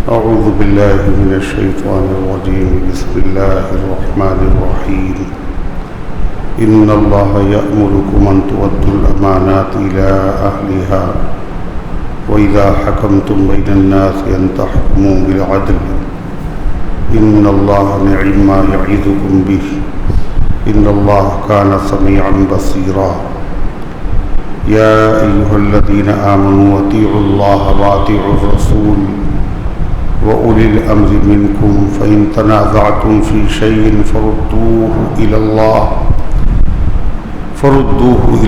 أعوذ بالله من الشيطان الرجيم. بسم الله الرحمن الرحيم. إن الله يأمركم أن تؤدوا الأمانات إلى أهلها وإذا حكمتم بين الناس أن تحكموا بالعدل إن الله نعم ما يعظكم به إن الله كان سميعا بصيرا. يا أيها الذين آمنوا أطيعوا الله وأطيعوا الرسول وأولي الأمر منكم فإن تنازعتم في شيء فردوه إلى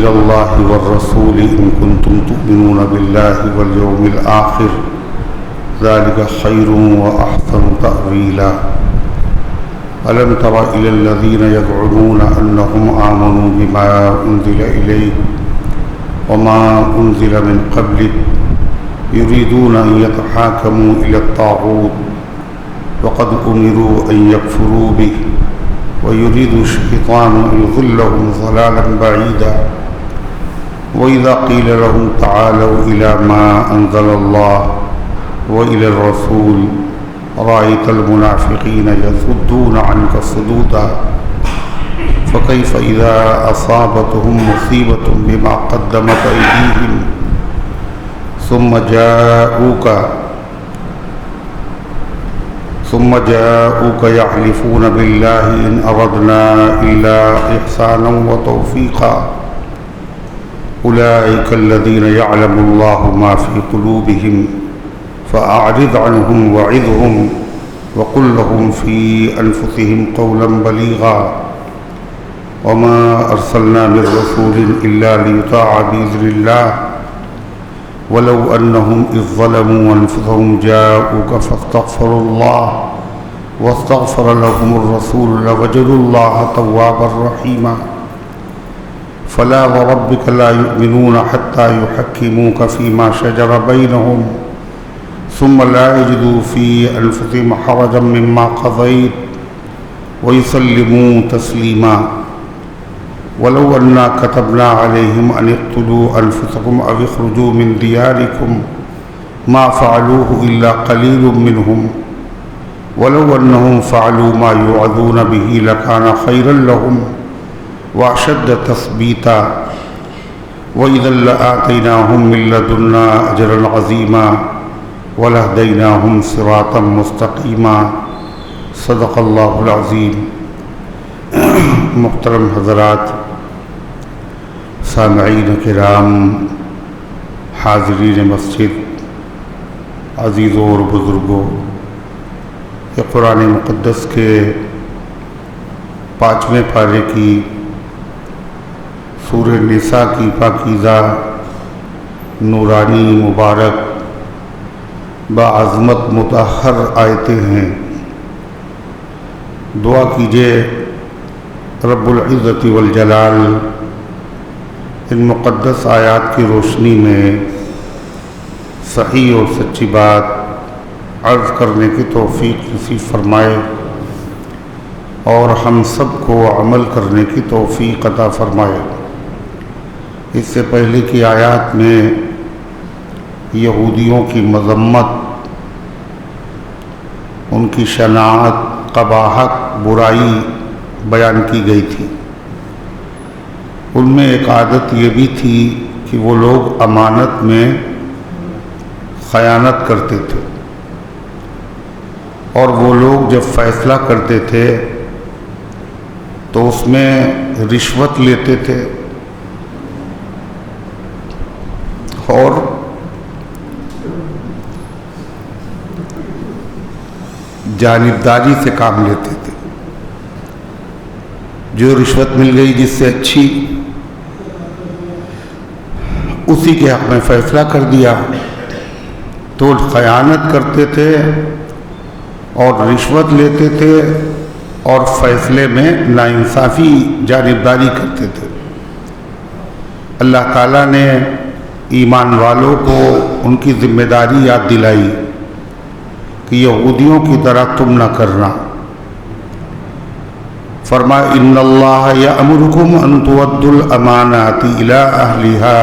الله والرسول إن كنتم تؤمنون بالله واليوم الآخر ذلك خير وأحسن تأويلا. ألم تر إلى الذين يزعمون أنهم آمنوا بما أنزل إليك وما أنزل من قبلك يريدون أن يتحاكموا إلى الطاغوت وقد أمروا أن يكفروا به ويريد الشيطان أن يضلهم ضلالا بعيدا. وإذا قيل لهم تعالوا إلى ما أنزل الله وإلى الرسول رأيت المنافقين يصدون عنك صدودا. فكيف إذا أصابتهم مصيبة بما قدمت أيديهم ثم جاءوك يحلفون بالله إن أردنا إلا إحسانا وتوفيقا أولئك الذين يعلم الله ما في قلوبهم فأعرض عنهم وعظهم وقل لهم في أنفسهم قولا بليغا. وما أرسلنا من رسول إلا ليطاع بإذن الله ولو أنهم إذ ظلموا أنفسهم جاءوك فاستغفروا الله واستغفر لهم الرسول لوجدوا الله توابا رحيما. فلا وربك لا يؤمنون حتى يحكموك فيما شجر بينهم ثم لا يجدوا في أنفسهم حرجا مما قضيت ويسلموا تسليما. ولو أننا كتبنا عليهم أن اقتلوا أنفسكم أو اخرجوا من دياركم ما فعلوه إلا قليل منهم ولو أنهم فعلوا ما يوعظون به لكان خيرا لهم وأشد تثبيتا وإذا لآتيناهم من لدنا أجرا عظيما ولهديناهم صراطا مستقيما. صدق اللہ العظیم. محترم حضرات، سامعین کرام، حاضرین مسجد، عزیزوں اور بزرگوں، یہ قرآن مقدس کے 5ویں پارے کی سورہ نساء کی پاکیزہ نورانی مبارک باعظمت مطہر آیتیں ہیں. دعا کیجئے رب العزت والجلال ان مقدس آیات کی روشنی میں صحیح اور سچی بات عرض کرنے کی توفیق نصیب فرمائے اور ہم سب کو عمل کرنے کی توفیق عطا فرمائے. اس سے پہلے کی آیات میں یہودیوں کی مذمت، ان کی شناعت، قباحت، برائی بیان کی گئی تھی. ان میں ایک عادت یہ بھی تھی کہ وہ لوگ امانت میں خیانت کرتے تھے اور وہ لوگ جب فیصلہ کرتے تھے تو اس میں رشوت لیتے تھے اور جانبداری سے کام لیتے تھے. جو رشوت مل گئی جس سے اچھی اسی کے حق میں فیصلہ کر دیا. تو خیانت کرتے تھے اور رشوت لیتے تھے اور فیصلے میں ناانصافی جانبداری کرتے تھے. اللہ تعالیٰ نے ایمان والوں کو ان کی ذمہ داری یاد دلائی کہ یہودیوں کی طرح تم نہ کرنا. فرمایا ان اللہ یأمرکم ان تؤدوا الامانات الی اہلہا.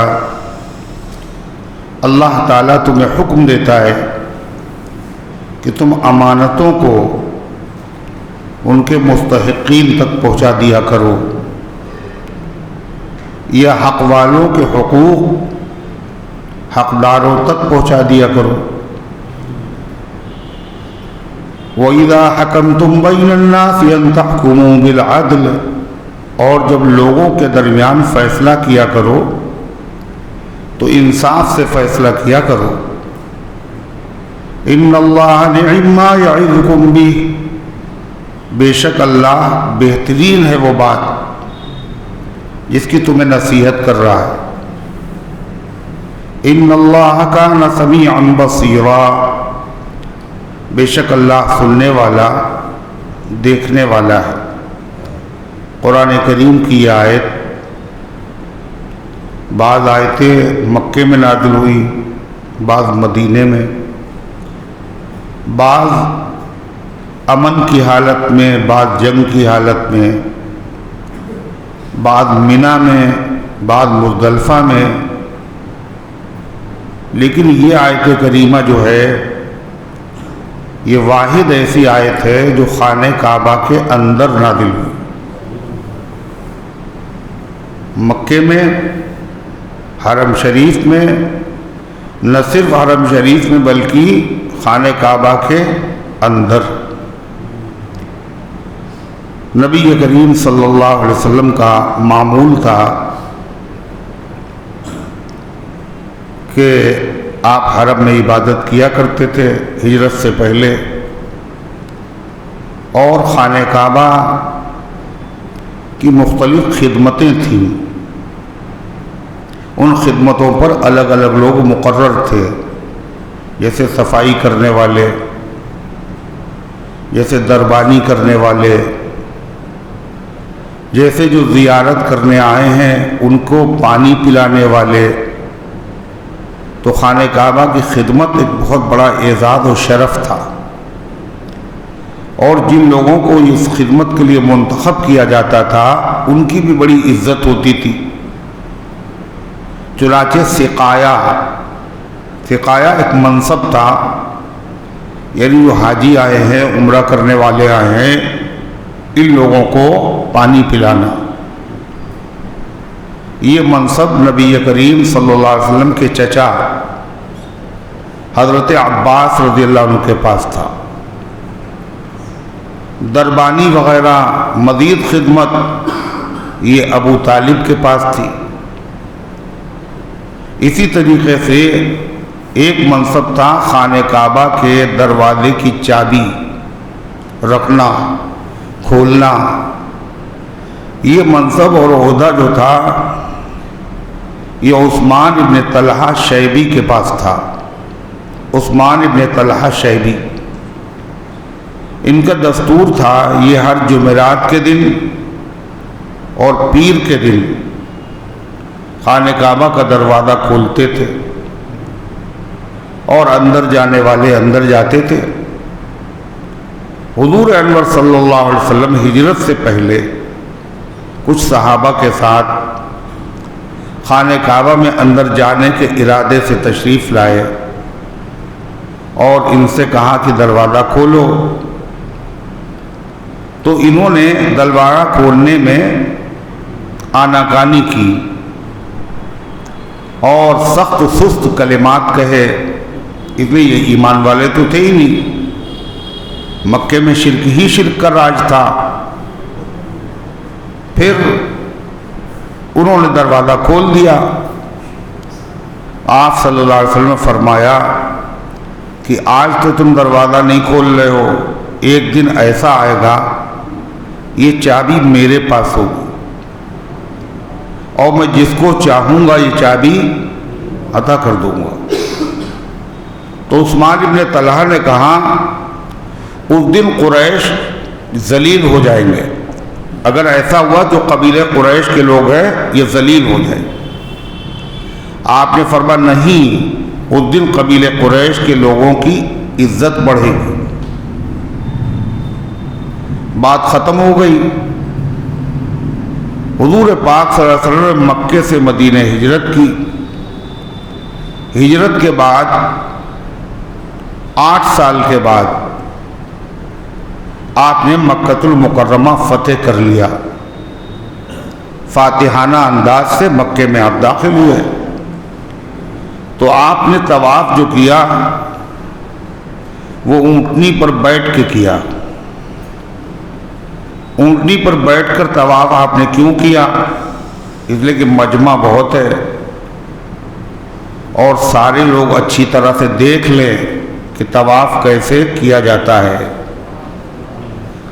اللہ تعالیٰ تمہیں حکم دیتا ہے کہ تم امانتوں کو ان کے مستحقین تک پہنچا دیا کرو، یا حق والوں کے حقوق حقداروں تک پہنچا دیا کرو۔ وَإِذَا حَكَمْتُمْ بَيْنَ النَّاسِ أَن تَحْكُمُوا بِالْعَدْلِ، اور جب لوگوں کے درمیان فیصلہ کیا کرو تو انصاف سے فیصلہ کیا کرو۔ إِنَّ اللَّهَ نِعِمَّ مَا يَعِظُكُمْ بِهِ، بے شک اللہ بہترین ہے وہ بات جس کی تمہیں نصیحت کر رہا ہے۔ إِنَّ اللَّهَ كَانَ سَمِيعًا بَصِيرًا، بے شک اللہ سننے والا دیکھنے والا ہے۔ قرآن کریم کی یہ آیت، بعض آیتیں مکے میں نازل ہوئی، بعض مدینے میں، بعض امن کی حالت میں، بعض جنگ کی حالت میں، بعض منی میں، بعض مزدلفہ میں، لیکن یہ آیت کریمہ جو ہے یہ واحد ایسی آیت ہے جو خانہ کعبہ کے اندر نازل ہوئی۔ مکے میں، حرم شریف میں، نہ صرف حرم شریف میں بلکہ خانہ کعبہ کے اندر۔ نبی کریم صلی اللہ علیہ وسلم کا معمول تھا کہ آپ حرم میں عبادت کیا کرتے تھے ہجرت سے پہلے، اور خانہ کعبہ کی مختلف خدمتیں تھیں، ان خدمتوں پر الگ الگ لوگ مقرر تھے، جیسے صفائی کرنے والے، جیسے دربانی کرنے والے، جیسے جو زیارت کرنے آئے ہیں ان کو پانی پلانے والے۔ تو خانہ کعبہ کی خدمت ایک بہت بڑا اعزاز و شرف تھا، اور جن لوگوں کو اس خدمت کے لیے منتخب کیا جاتا تھا ان کی بھی بڑی عزت ہوتی تھی۔ چنانچہ سقایا ایک منصب تھا، یعنی جو حاجی آئے ہیں، عمرہ کرنے والے آئے ہیں، ان لوگوں کو پانی پلانا۔ یہ منصب نبی کریم صلی اللہ علیہ وسلم کے چچا حضرت عباس رضی اللہ عنہ کے پاس تھا۔ دربانی وغیرہ مزید خدمت یہ ابو طالب کے پاس تھی۔ اسی طریقے سے ایک منصب تھا خانہ کعبہ کے دروازے کی چابی رکھنا، کھولنا۔ یہ منصب اور عہدہ جو تھا یہ عثمان ابن طلحہ شیبی کے پاس تھا۔ عثمان ابن طلحہ شیبی، ان کا دستور تھا یہ ہر جمعرات کے دن اور پیر کے دن خانہ کعبہ کا دروازہ کھولتے تھے، اور اندر جانے والے اندر جاتے تھے۔ حضور انور صلی اللہ علیہ وسلم ہجرت سے پہلے کچھ صحابہ کے ساتھ خانہ کعبہ میں اندر جانے کے ارادے سے تشریف لائے، اور ان سے کہا کہ دروازہ کھولو۔ تو انہوں نے دروازہ کھولنے میں آناکانی کی اور سخت سست کلمات کہے، اس لیے یہ ایمان والے تو تھے ہی نہیں، مکے میں شرک ہی شرک کا راج تھا۔ پھر انہوں نے دروازہ کھول دیا۔ آپ صلی اللہ علیہ وسلم نے فرمایا کہ آج تو تم دروازہ نہیں کھول رہے ہو، ایک دن ایسا آئے گا یہ چابی میرے پاس ہوگی، اور میں جس کو چاہوں گا یہ چابی عطا کر دوں گا۔ تو عثمان ابن طلحہ نے کہا اس دن قریش ذلیل ہو جائیں گے، اگر ایسا ہوا تو قبیلہ قریش کے لوگ ہیں یہ ذلیل ہو جائیں۔ آپ نے فرمایا نہیں، اس دن قبیلہ قریش کے لوگوں کی عزت بڑھے گی۔ بات ختم ہو گئی۔ حضور پاک صلی اللہ علیہ وسلم نے مکے سے مدینہ ہجرت کی۔ ہجرت کے بعد 8 سال کے بعد آپ نے مکۃ المکرمہ فتح کر لیا، فاتحانہ انداز سے مکے میں آپ داخل ہوئے، تو آپ نے طواف جو کیا وہ اونٹنی پر بیٹھ کے کیا۔ اونٹنی پر بیٹھ کر طواف آپ نے کیوں کیا؟ اس لیے کہ مجمع بہت ہے اور سارے لوگ اچھی طرح سے دیکھ لیں کہ طواف کیسے کیا جاتا ہے،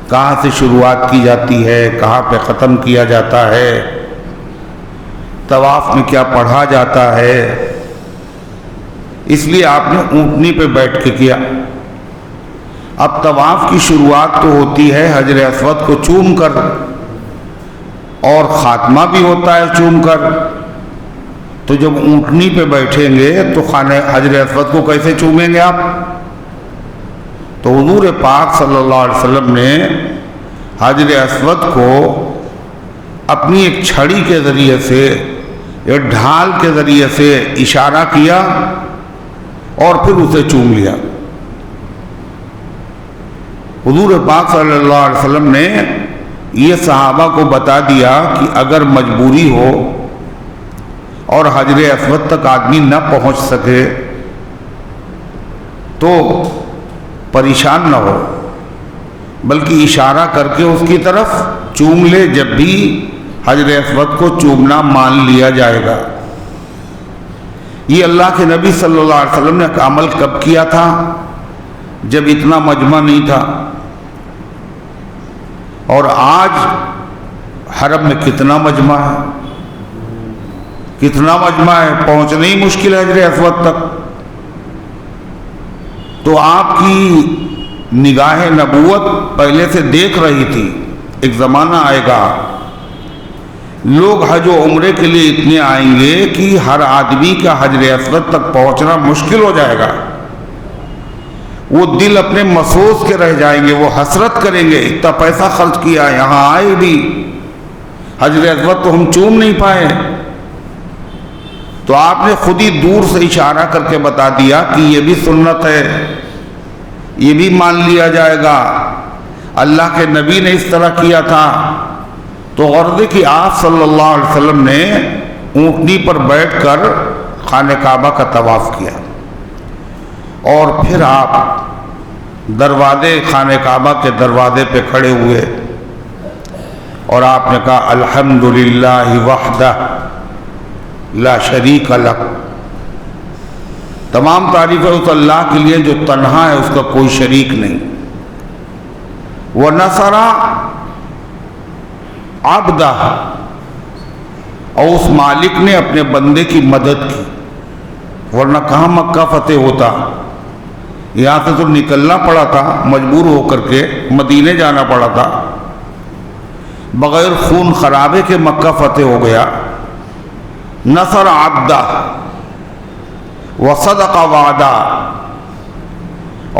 کہاں سے شروعات کی جاتی ہے، کہاں پہ ختم کیا جاتا ہے، طواف میں کیا پڑھا جاتا ہے۔ اس لیے آپ نے اونٹنی پہ بیٹھ کے کیا۔ اب طواف کی شروعات تو ہوتی ہے حجر اسود کو چوم کر، اور خاتمہ بھی ہوتا ہے چوم کر، تو جب اونٹنی پہ بیٹھیں گے تو خانہ حجر اسود کو کیسے چومیں گے آپ؟ تو حضور پاک صلی اللہ علیہ وسلم نے حجر اسود کو اپنی ایک چھڑی کے ذریعے سے یا ڈھال کے ذریعے سے اشارہ کیا اور پھر اسے چوم لیا۔ حضور پاک صلی اللہ علیہ وسلم نے یہ صحابہ کو بتا دیا کہ اگر مجبوری ہو اور حجر اسود تک آدمی نہ پہنچ سکے تو پریشان نہ ہو، بلکہ اشارہ کر کے اس کی طرف چوم لے، جب بھی حجر اسود کو چومنا مان لیا جائے گا۔ یہ اللہ کے نبی صلی اللہ علیہ وسلم نے عمل کب کیا تھا؟ جب اتنا مجمع نہیں تھا۔ اور آج حرم میں کتنا مجمع ہے، کتنا مجمع ہے، پہنچنا ہی مشکل ہے حجر اسود تک۔ تو آپ کی نگاہ نبوت پہلے سے دیکھ رہی تھی ایک زمانہ آئے گا لوگ حج و عمرے کے لیے اتنے آئیں گے کہ ہر آدمی کا حجر اسود تک پہنچنا مشکل ہو جائے گا۔ وہ دل اپنے مسوس کے رہ جائیں گے، وہ حسرت کریں گے اتنا پیسہ خرچ کیا، یہاں آئے بھی حجر اسود تو ہم چوم نہیں پائے۔ تو آپ نے خود ہی دور سے اشارہ کر کے بتا دیا کہ یہ بھی سنت ہے، یہ بھی مان لیا جائے گا، اللہ کے نبی نے اس طرح کیا تھا۔ تو غرض کہ آپ صلی اللہ علیہ وسلم نے اونٹنی پر بیٹھ کر خانہ کعبہ کا طواف کیا، اور پھر آپ دروازے خانہ کعبہ کے دروازے پہ کھڑے ہوئے اور آپ نے کہا الحمدللہ وحدہ لا شریک لہ، تمام تعریفیں اس اللہ کے لیے جو تنہا ہے، اس کا کوئی شریک نہیں۔ وَنَصَرَ عَبْدَهُ، اور اس مالک نے اپنے بندے کی مدد کی، ورنہ کہاں مکہ فتح ہوتا؟ یہاں سے تو نکلنا پڑا تھا، مجبور ہو کر کے مدینے جانا پڑا تھا، بغیر خون خرابے کے مکہ فتح ہو گیا۔ نصر عبدہ وصدق وعدہ،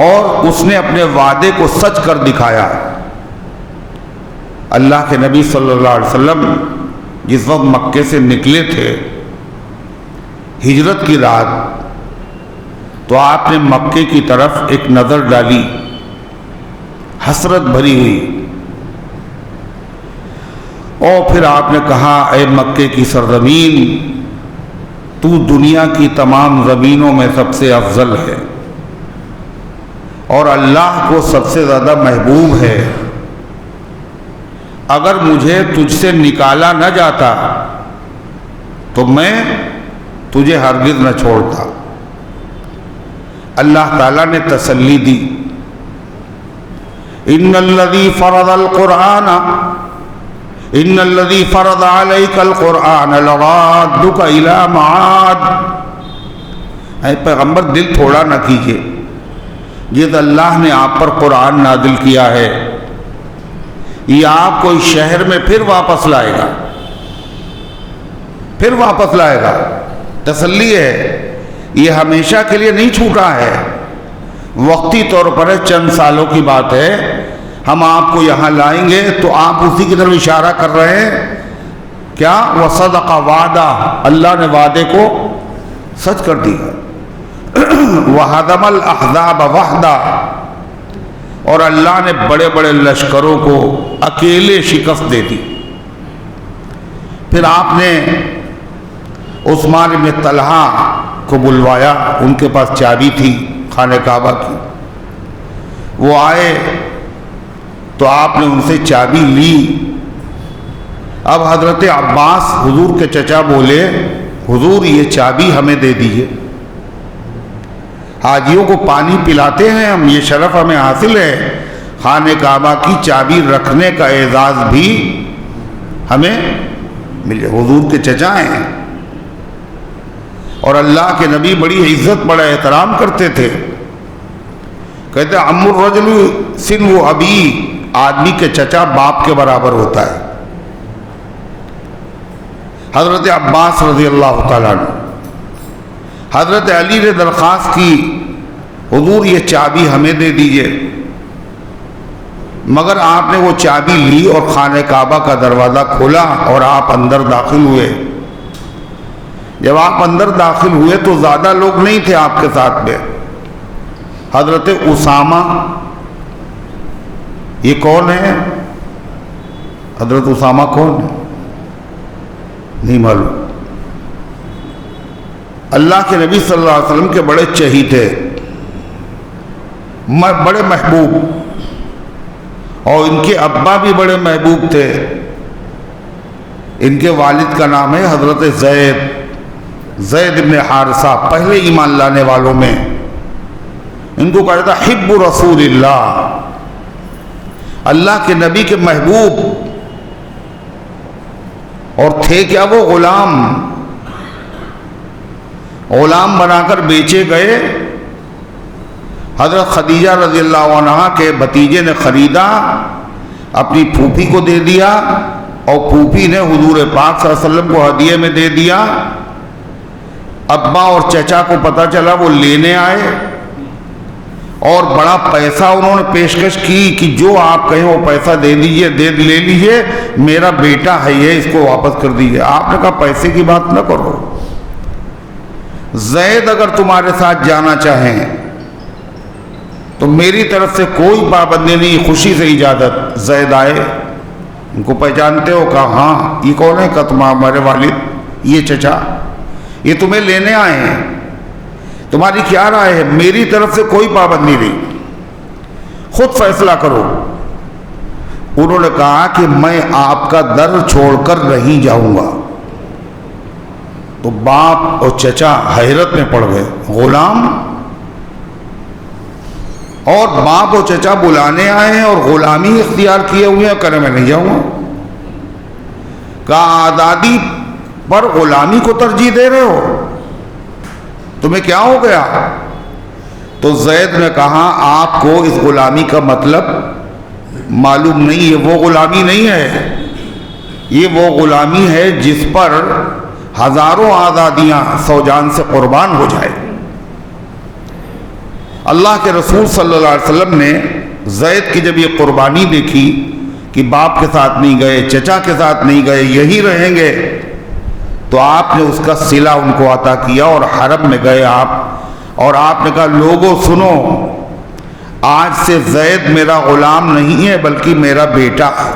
اور اس نے اپنے وعدے کو سچ کر دکھایا۔ اللہ کے نبی صلی اللہ علیہ وسلم جس وقت مکے سے نکلے تھے ہجرت کی رات، تو آپ نے مکے کی طرف ایک نظر ڈالی حسرت بھری ہوئی، اور پھر آپ نے کہا اے مکے کی سرزمین، تو دنیا کی تمام زمینوں میں سب سے افضل ہے اور اللہ کو سب سے زیادہ محبوب ہے۔ اگر مجھے تجھ سے نکالا نہ جاتا تو میں تجھے ہرگز نہ چھوڑتا۔ اللہ تعالیٰ نے تسلی دی، ان الذی فرض القرآن ان الذی فرض علیک القرآن لرادک الی معاد۔ اے پیغمبر دل تھوڑا نہ کیجیے، جس اللہ نے آپ پر قرآن نازل کیا ہے یہ آپ کو اس شہر میں پھر واپس لائے گا، پھر واپس لائے گا۔ تسلی ہے، یہ ہمیشہ کے لیے نہیں چھوٹا ہے، وقتی طور پر ہے، چند سالوں کی بات ہے، ہم آپ کو یہاں لائیں گے۔ تو آپ اسی کی طرف اشارہ کر رہے ہیں کیا؟ وصدق وعدہ، اللہ نے وعدے کو سچ کر دیا۔ وَهَدَمَ الْأَحْزَابَ وَحْدًا، اور اللہ نے بڑے بڑے لشکروں کو اکیلے شکست دے دی۔ پھر آپ نے عثمان بن طلحہ کو بلوایا، ان کے پاس چابی تھی خانہ کعبہ کی، وہ آئے تو آپ نے ان سے چابی لی۔ اب حضرت عباس حضور کے چچا بولے، حضور یہ چابی ہمیں دے دیجئے، حاجیوں کو پانی پلاتے ہیں ہم، یہ شرف ہمیں حاصل ہے، خانہ کعبہ کی چابی رکھنے کا اعزاز بھی ہمیں ملے۔ حضور کے چچا ہیں اور اللہ کے نبی بڑی عزت بڑا احترام کرتے تھے۔ کہتے ہیں عم الرجل سن و ابی، آدمی کے چچا باپ کے برابر ہوتا ہے۔ حضرت عباس رضی اللہ تعالیٰ عنہ، حضرت علی نے درخواست کی، حضور یہ چابی ہمیں دے دیجئے، مگر آپ نے وہ چابی لی اور خانہ کعبہ کا دروازہ کھولا اور آپ اندر داخل ہوئے۔ جب آپ اندر داخل ہوئے تو زیادہ لوگ نہیں تھے آپ کے ساتھ میں۔ حضرت اسامہ، یہ کون ہے؟ حضرت اسامہ کون ہے؟ نہیں معلوم۔ اللہ کے نبی صلی اللہ علیہ وسلم کے بڑے چہیتے، بڑے محبوب، اور ان کے ابا بھی بڑے محبوب تھے۔ ان کے والد کا نام ہے حضرت زید بن حارثہ، پہلے ایمان لانے والوں میں۔ ان کو کہا جاتا حب رسول اللہ، اللہ کے نبی کے محبوب، اور تھے کیا وہ غلام بنا کر بیچے گئے۔ حضرت خدیجہ رضی اللہ عنہا کے بھتیجے نے خریدا، اپنی پھوپھی کو دے دیا، اور پھوپھی نے حضور پاک صلی اللہ علیہ وسلم کو ہدیے میں دے دیا۔ ابا اور چچا کو پتہ چلا، وہ لینے آئے اور بڑا پیسہ انہوں نے پیشکش کی کہ جو آپ کہیں وہ پیسہ دے دیجئے، لے لیجئے، میرا بیٹا ہے یہ، اس کو واپس کر دیجئے۔ آپ نے کہا پیسے کی بات نہ کرو، زید اگر تمہارے ساتھ جانا چاہیں تو میری طرف سے کوئی پابندی نہیں، خوشی سے اجازت۔ زید آئے، ان کو پہچانتے ہو؟ کہا ہاں۔ یہ کون ہے؟ کہا تمہارے والد، یہ چچا، یہ تمہیں لینے آئے ہیں، تمہاری کیا رائے ہے؟ میری طرف سے کوئی پابندی نہیں، خود فیصلہ کرو۔ انہوں نے کہا کہ میں آپ کا در چھوڑ کر نہیں جاؤں گا۔ تو باپ اور چچا حیرت میں پڑ گئے، غلام اور باپ اور چچا بلانے آئے ہیں اور غلامی اختیار کیے ہوئے ہیں، کرے میں نہیں جاؤں گا۔ کہا آزادی پر غلامی کو ترجیح دے رہے ہو، تمہیں کیا ہو گیا؟ تو زید نے کہا آپ کو اس غلامی کا مطلب معلوم نہیں ہے، وہ غلامی نہیں ہے، یہ وہ غلامی ہے جس پر ہزاروں آزادیاں سو جان سے قربان ہو جائے۔ اللہ کے رسول صلی اللہ علیہ وسلم نے زید کی جب یہ قربانی دیکھی کہ باپ کے ساتھ نہیں گئے، چچا کے ساتھ نہیں گئے، یہی رہیں گے، تو آپ نے اس کا صلہ ان کو عطا کیا اور حرم میں گئے آپ، اور آپ نے کہا لوگوں سنو، آج سے زید میرا غلام نہیں ہے بلکہ میرا بیٹا ہے۔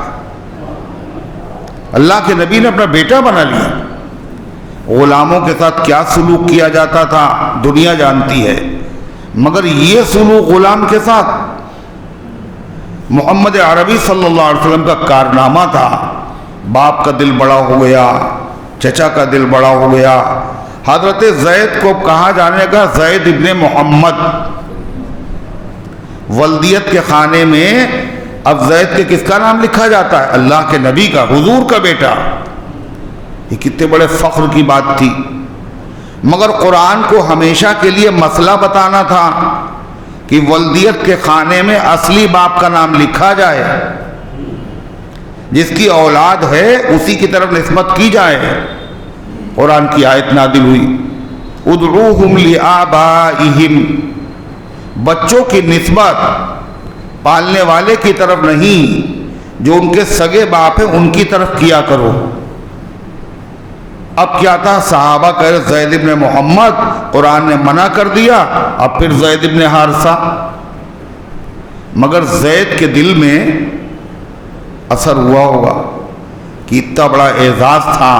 اللہ کے نبی نے اپنا بیٹا بنا لیا۔ غلاموں کے ساتھ کیا سلوک کیا جاتا تھا دنیا جانتی ہے، مگر یہ سلوک غلام کے ساتھ محمد عربی صلی اللہ علیہ وسلم کا کارنامہ تھا۔ باپ کا دل بڑا ہو گیا، چچا کا دل بڑا ہو گیا۔ حضرت زید کو کہا جانے کا زید ابن محمد، ولدیت کے خانے میں اب زید کے کس کا نام لکھا جاتا ہے؟ اللہ کے نبی کا، حضور کا بیٹا۔ یہ کتنے بڑے فخر کی بات تھی، مگر قرآن کو ہمیشہ کے لیے مسئلہ بتانا تھا کہ ولدیت کے خانے میں اصلی باپ کا نام لکھا جائے، جس کی اولاد ہے اسی کی طرف نسبت کی جائے۔ قرآن کی آیت نازل ہوئی ادعوہم لآبائہم، بچوں کی نسبت پالنے والے کی طرف نہیں، جو ان کے سگے باپ ہیں ان کی طرف کیا کرو۔ اب کیا تھا، صحابہ کہہ رہے زید ابن محمد، قرآن نے منع کر دیا، اب پھر زید ابن حارثہ. مگر زید کے دل میں اثر ہوا ہوگا کہ اتنا بڑا اعزاز تھا،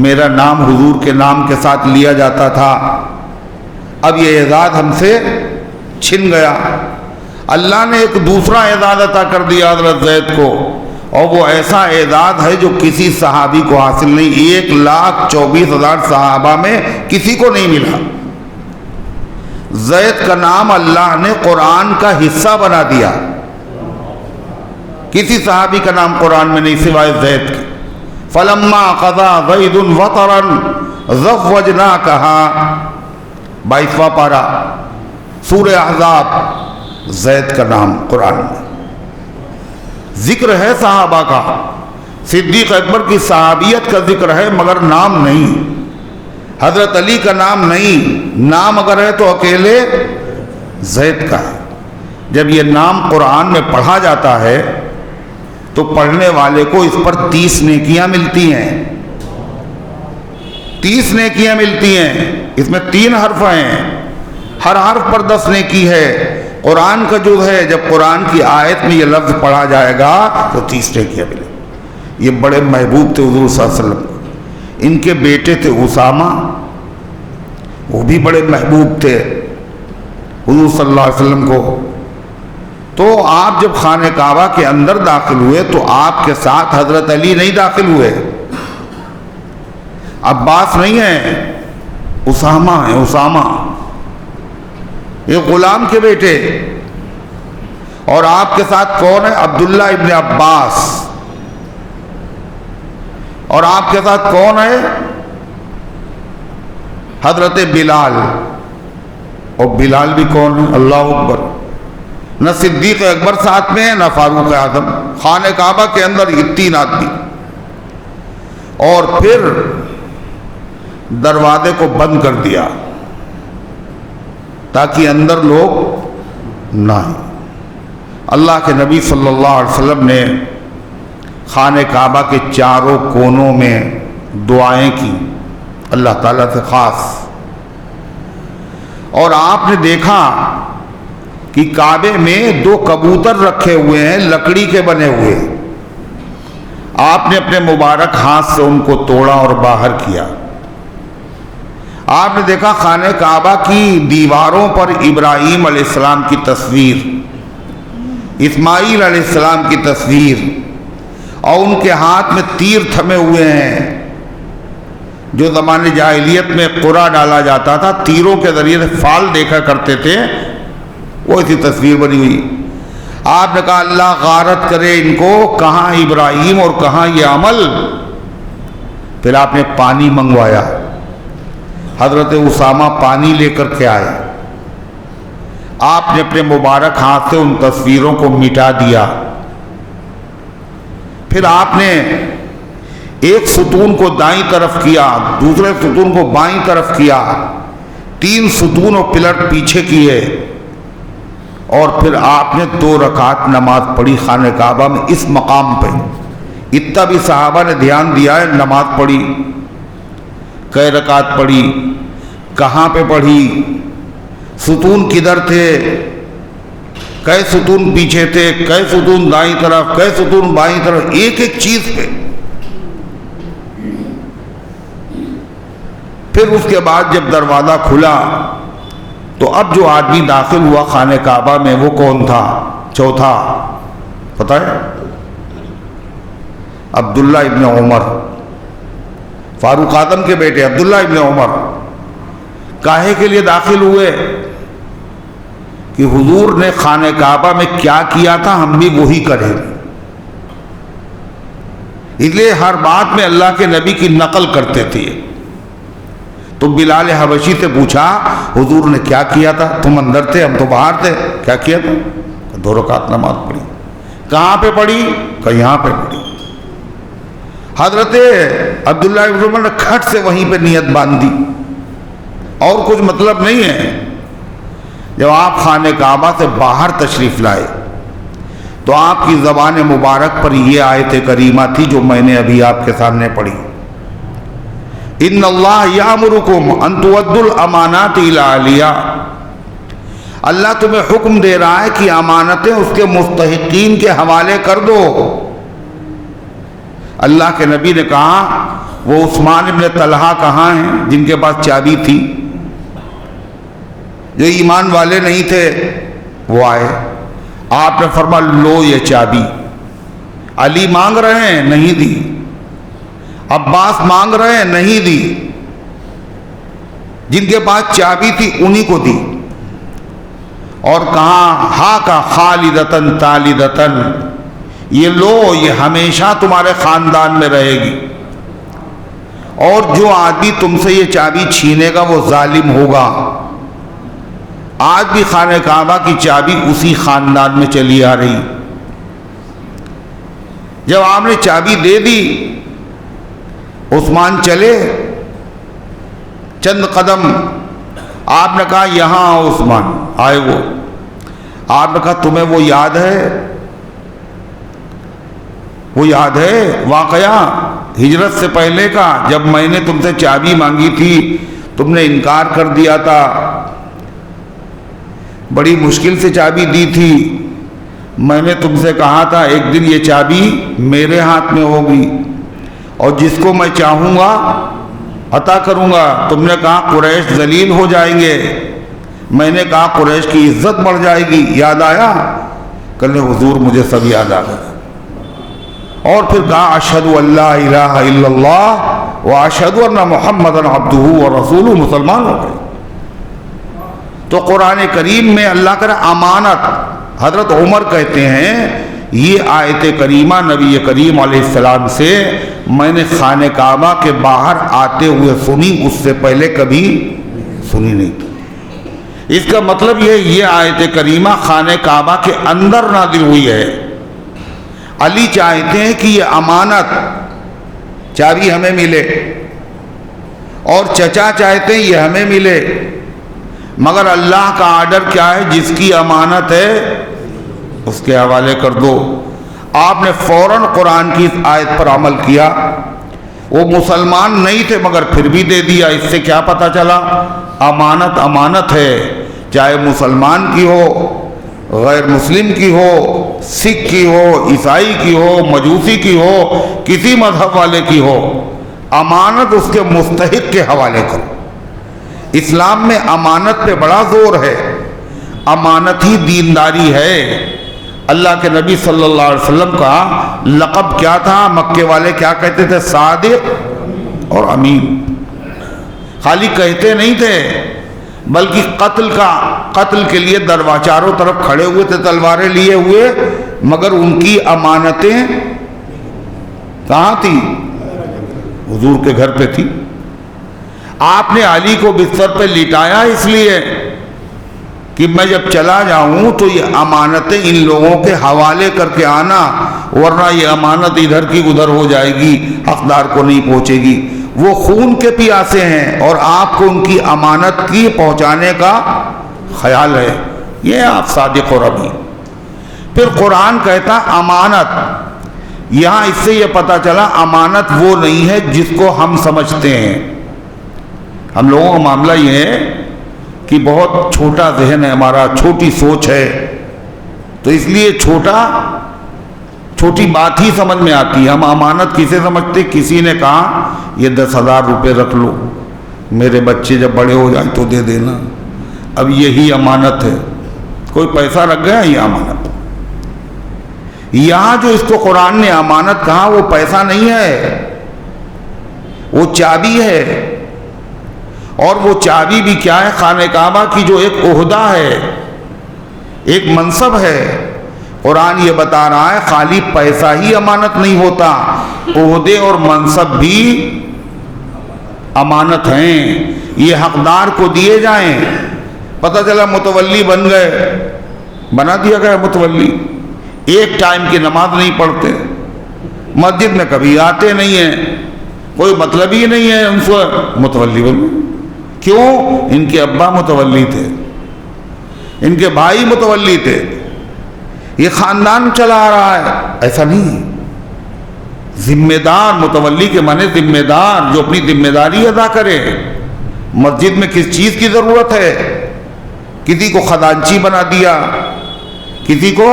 میرا نام حضور کے نام کے ساتھ لیا جاتا تھا، اب یہ اعزاز ہم سے چھن گیا. اللہ نے ایک دوسرا اعزاز عطا کر دیا حضرت زید کو، اور وہ ایسا اعزاز ہے جو کسی صحابی کو حاصل نہیں، 1,24,000 صحابہ میں کسی کو نہیں ملا. زید کا نام اللہ نے قرآن کا حصہ بنا دیا، کسی صحابی کا نام قرآن میں نہیں سوائے زید کے. فلما قضا زید وطرا زوجناکہا، 22واں پارہ سورہ احزاب، زید کا نام قرآن میں ذکر ہے. صحابہ کا، صدیق اکبر کی صحابیت کا ذکر ہے مگر نام نہیں، حضرت علی کا نام نہیں، نام اگر ہے تو اکیلے زید کا ہے. جب یہ نام قرآن میں پڑھا جاتا ہے تو پڑھنے والے کو اس پر 30 نیکیاں ملتی ہیں، 30 نیکیاں ملتی ہیں. اس میں 3 حرف ہیں، ہر حرف پر 10 نیکی ہے. قرآن کا جو ہے، جب قرآن کی آیت میں یہ لفظ پڑھا جائے گا تو 30 نیکیاں ملیں. یہ بڑے محبوب تھے حضور صلی اللہ علیہ وسلم. ان کے بیٹے تھے اسامہ، وہ بھی بڑے محبوب تھے حضور صلی اللہ علیہ وسلم کو. تو آپ جب خانہ کعبہ کے اندر داخل ہوئے تو آپ کے ساتھ حضرت علی نہیں داخل ہوئے، عباس نہیں ہیں، اسامہ ہیں. اسامہ یہ غلام کے بیٹے. اور آپ کے ساتھ کون ہے؟ عبداللہ ابن عباس. اور آپ کے ساتھ کون ہے؟ حضرت بلال. اور بلال بھی کون ہے؟ اللہ اکبر. نہ صدیق اکبر ساتھ میں ہے نہ فاروق اعظم. خانہ کعبہ کے اندر یہ 3 آدمی. اور پھر دروازے کو بند کر دیا تاکہ اندر لوگ نہ آئیں. اللہ کے نبی صلی اللہ علیہ وسلم نے خانہ کعبہ کے چاروں کونوں میں دعائیں کی اللہ تعالیٰ سے خاص. اور آپ نے دیکھا کہ کعبے میں 2 کبوتر رکھے ہوئے ہیں، لکڑی کے بنے ہوئے. آپ نے اپنے مبارک ہاتھ سے ان کو توڑا اور باہر کیا. آپ نے دیکھا خانہ کعبہ کی دیواروں پر ابراہیم علیہ السلام کی تصویر، اسماعیل علیہ السلام کی تصویر، اور ان کے ہاتھ میں تیر تھمے ہوئے ہیں. جو زمانے جاہلیت میں قرا ڈالا جاتا تھا، تیروں کے ذریعے سے فال دیکھا کرتے تھے، وہ ایسی تصویر بنی ہوئی. آپ نے کہا اللہ غارت کرے ان کو، کہاں ابراہیم اور کہاں یہ عمل. پھر آپ نے پانی منگوایا. حضرت اسامہ پانی لے کر کے آئے. آپ نے اپنے مبارک ہاتھ سے ان تصویروں کو مٹا دیا. پھر آپ نے ایک ستون کو دائیں طرف کیا، دوسرے ستون کو بائیں طرف کیا، 3 ستون اور پلر پیچھے کیے. اور پھر آپ نے 2 رکعت نماز پڑھی خانہ کعبہ میں اس مقام پہ. اتنا بھی صحابہ نے دھیان دیا ہے. نماز پڑھی، کئی رکعت پڑھی، کہاں پہ پڑھی، ستون کدھر تھے، کئی ستون پیچھے تھے، کئی ستون دائیں طرف، کئی ستون بائیں طرف، ایک ایک چیز پہ. پھر اس کے بعد جب دروازہ کھلا تو اب جو آدمی داخل ہوا خانہ کعبہ میں وہ کون تھا؟ چوتھا، پتہ ہے؟ عبداللہ ابن عمر، فاروق اعظم کے بیٹے عبداللہ ابن عمر. کاہے کے لیے داخل ہوئے؟ کہ حضور نے خانہ کعبہ میں کیا کیا تھا ہم بھی وہی کریں. اس لیے ہر بات میں اللہ کے نبی کی نقل کرتے تھے. تو بلال حبشی سے پوچھا حضور نے کیا کیا تھا؟ تم اندر تھے ہم تو باہر تھے، کیا کیا تھا؟ 2 رکعت نماز پڑھی. کہاں پہ پڑھی؟ کہ یہاں پہ پڑھی. حضرت عبداللہ ابن عمر نے کھٹ سے وہیں پہ نیت باندھ دی، اور کچھ مطلب نہیں ہے. جب آپ خانہ کعبہ سے باہر تشریف لائے تو آپ کی زبان مبارک پر یہ آیت کریمہ تھی جو میں نے ابھی آپ کے سامنے پڑھی. ان اللہ یامرکم ان تؤدوا الامانات الی اہلہا، اللہ تمہیں حکم دے رہا ہے کہ امانتیں اس کے مستحقین کے حوالے کر دو۔ اللہ کے نبی نے کہا وہ عثمان ابن طلحہ کہاں ہیں جن کے پاس چابی تھی؟ جو ایمان والے نہیں تھے وہ آئے، آپ نے فرمایا لو یہ چابی۔ علی مانگ رہے ہیں، نہیں دی۔ عباس مانگ رہے ہیں، نہیں دی۔ جن کے پاس چابی تھی انہی کو دی، اور کہا ہا کا خالدتن تالدتن، یہ لو، یہ ہمیشہ تمہارے خاندان میں رہے گی، اور جو آدمی تم سے یہ چابی چھینے گا وہ ظالم ہوگا۔ آج بھی خانہ کعبہ کی چابی اسی خاندان میں چلی آ رہی۔ جب آپ نے چابی دے دی، عثمان چلے چند قدم، آپ نے کہا یہاں آؤ عثمان۔ آئے وہ، آپ نے کہا تمہیں وہ یاد ہے، وہ یاد ہے واقعہ ہجرت سے پہلے کا، جب میں نے تم سے چابی مانگی تھی تم نے انکار کر دیا تھا، بڑی مشکل سے چابی دی تھی، میں نے تم سے کہا تھا ایک دن یہ چابی میرے ہاتھ میں ہوگی اور جس کو میں چاہوں گا عطا کروں گا۔ تم نے کہا قریش ذلیل ہو جائیں گے، میں نے کہا قریش کی عزت بڑھ جائے گی۔ یاد آیا؟ کل حضور مجھے سب یاد آ گیا، اور پھر کہا اشہد ان لا الہ الا اللہ واشہد ان محمدا عبدہ ورسولہ، مسلمان ہو گئے۔ تو قرآن کریم میں اللہ کا امانت، حضرت عمر کہتے ہیں یہ آیت کریمہ نبی کریم علیہ السلام سے میں نے خانہ کعبہ کے باہر آتے ہوئے سنی، اس سے پہلے کبھی سنی نہیں تھی۔ اس کا مطلب یہ آیت کریمہ خانہ کعبہ کے اندر نازل ہوئی ہے۔ علی چاہتے ہیں کہ یہ امانت چابی ہمیں ملے، اور چچا چاہتے ہیں یہ ہمیں ملے، مگر اللہ کا آرڈر کیا ہے؟ جس کی امانت ہے اس کے حوالے کر دو۔ آپ نے فوراً قرآن کی آیت پر عمل کیا۔ وہ مسلمان نہیں تھے مگر پھر بھی دے دیا۔ اس سے کیا پتہ چلا؟ امانت امانت ہے، چاہے مسلمان کی ہو، غیر مسلم کی ہو، سکھ کی ہو، عیسائی کی ہو، مجوسی کی ہو، کسی مذہب والے کی ہو، امانت اس کے مستحق کے حوالے کرو۔ اسلام میں امانت پہ بڑا زور ہے، امانت ہی دینداری ہے۔ اللہ کے نبی صلی اللہ علیہ وسلم کا لقب کیا تھا؟ مکے والے کیا کہتے تھے؟ صادق اور امین۔ خالی کہتے نہیں تھے بلکہ قتل کے لیے چاروں طرف کھڑے ہوئے تھے تلواریں لیے ہوئے، مگر ان کی امانتیں کہاں تھی؟ حضور کے گھر پہ تھی۔ آپ نے علی کو بستر پہ لٹایا اس لیے کہ میں جب چلا جاؤں تو یہ امانتیں ان لوگوں کے حوالے کر کے آنا، ورنہ یہ امانت ادھر کی ادھر ہو جائے گی، حقدار کو نہیں پہنچے گی۔ وہ خون کے پیاسے ہیں اور آپ کو ان کی امانت کی پہنچانے کا خیال ہے، یہ آپ صادق اور امین۔ پھر قرآن کہتا امانت، یہاں اس سے یہ پتہ چلا امانت وہ نہیں ہے جس کو ہم سمجھتے ہیں۔ ہم لوگوں کا معاملہ یہ ہے کہ بہت چھوٹا ذہن ہے ہمارا، چھوٹی سوچ ہے، تو اس لیے چھوٹی بات ہی سمجھ میں آتی ہے۔ ہم امانت کسے سمجھتے؟ کسی نے کہا یہ 10,000 روپے رکھ لو، میرے بچے جب بڑے ہو جائیں تو دے دینا، اب یہی امانت ہے۔ کوئی پیسہ رکھ گیا، یہ امانت۔ یہاں جو اس کو قرآن نے امانت کہا وہ پیسہ نہیں ہے، وہ چابی ہے۔ اور وہ چابی بھی کیا ہے؟ خانہ کعبہ کی جو ایک عہدہ ہے، ایک منصب ہے۔ قرآن یہ بتا رہا ہے خالی پیسہ ہی امانت نہیں ہوتا، عہدے اور منصب بھی امانت ہیں، یہ حقدار کو دیے جائیں۔ پتہ چلا متولی بن گئے، بنا دیا گیا متولی، ایک ٹائم کی نماز نہیں پڑھتے، مسجد میں کبھی آتے نہیں ہیں، کوئی مطلب ہی نہیں ہے ان سے، متولی بن گئے۔ کیوں؟ ان کے ابا متولی تھے، ان کے بھائی متولی تھے، یہ خاندان چلا آ رہا ہے۔ ایسا نہیں ہے، ذمہ دار، متولی کے معنی ذمہ دار، جو اپنی ذمہ داری ادا کرے۔ مسجد میں کس چیز کی ضرورت ہے؟ کسی کو خزانچی بنا دیا، کسی کو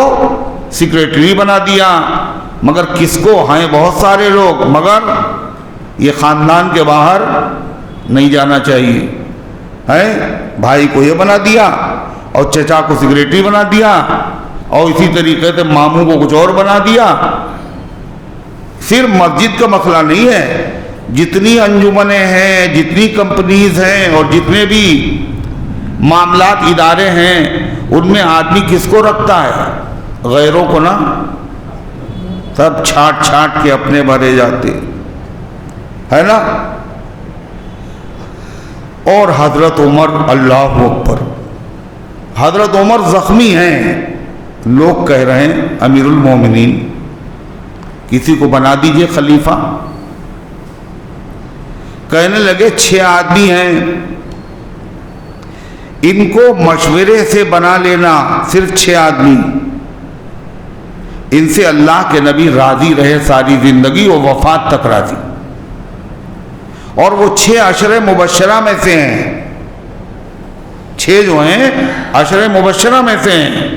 سیکریٹری بنا دیا، مگر کس کو ہیں بہت سارے لوگ، مگر یہ خاندان کے باہر نہیں جانا چاہیے، ہے بھائی کو یہ بنا دیا اور چچا کو سیکریٹری بنا دیا اور اسی طریقے سے ماموں کو کچھ اور بنا دیا۔ صرف مسجد کا مسئلہ نہیں ہے، جتنی انجمنیں ہیں، جتنی کمپنیز ہیں اور جتنے بھی معاملات ادارے ہیں، ان میں آدمی کس کو رکھتا ہے؟ غیروں کو نا، سب چھانٹ چھانٹ کے اپنے بھرے جاتے، ہے نا۔ اور حضرت عمر، اللہ اکبر، حضرت عمر زخمی ہیں، لوگ کہہ رہے ہیں امیر المومنین کسی کو بنا دیجئے خلیفہ۔ کہنے لگے 6 آدمی ہیں، ان کو مشورے سے بنا لینا، صرف 6 آدمی، ان سے اللہ کے نبی راضی رہے ساری زندگی اور وفات تک راضی، اور وہ 6 عشرہ مبشرہ میں سے ہیں، 6 جو ہیں عشرہ مبشرہ میں سے ہیں،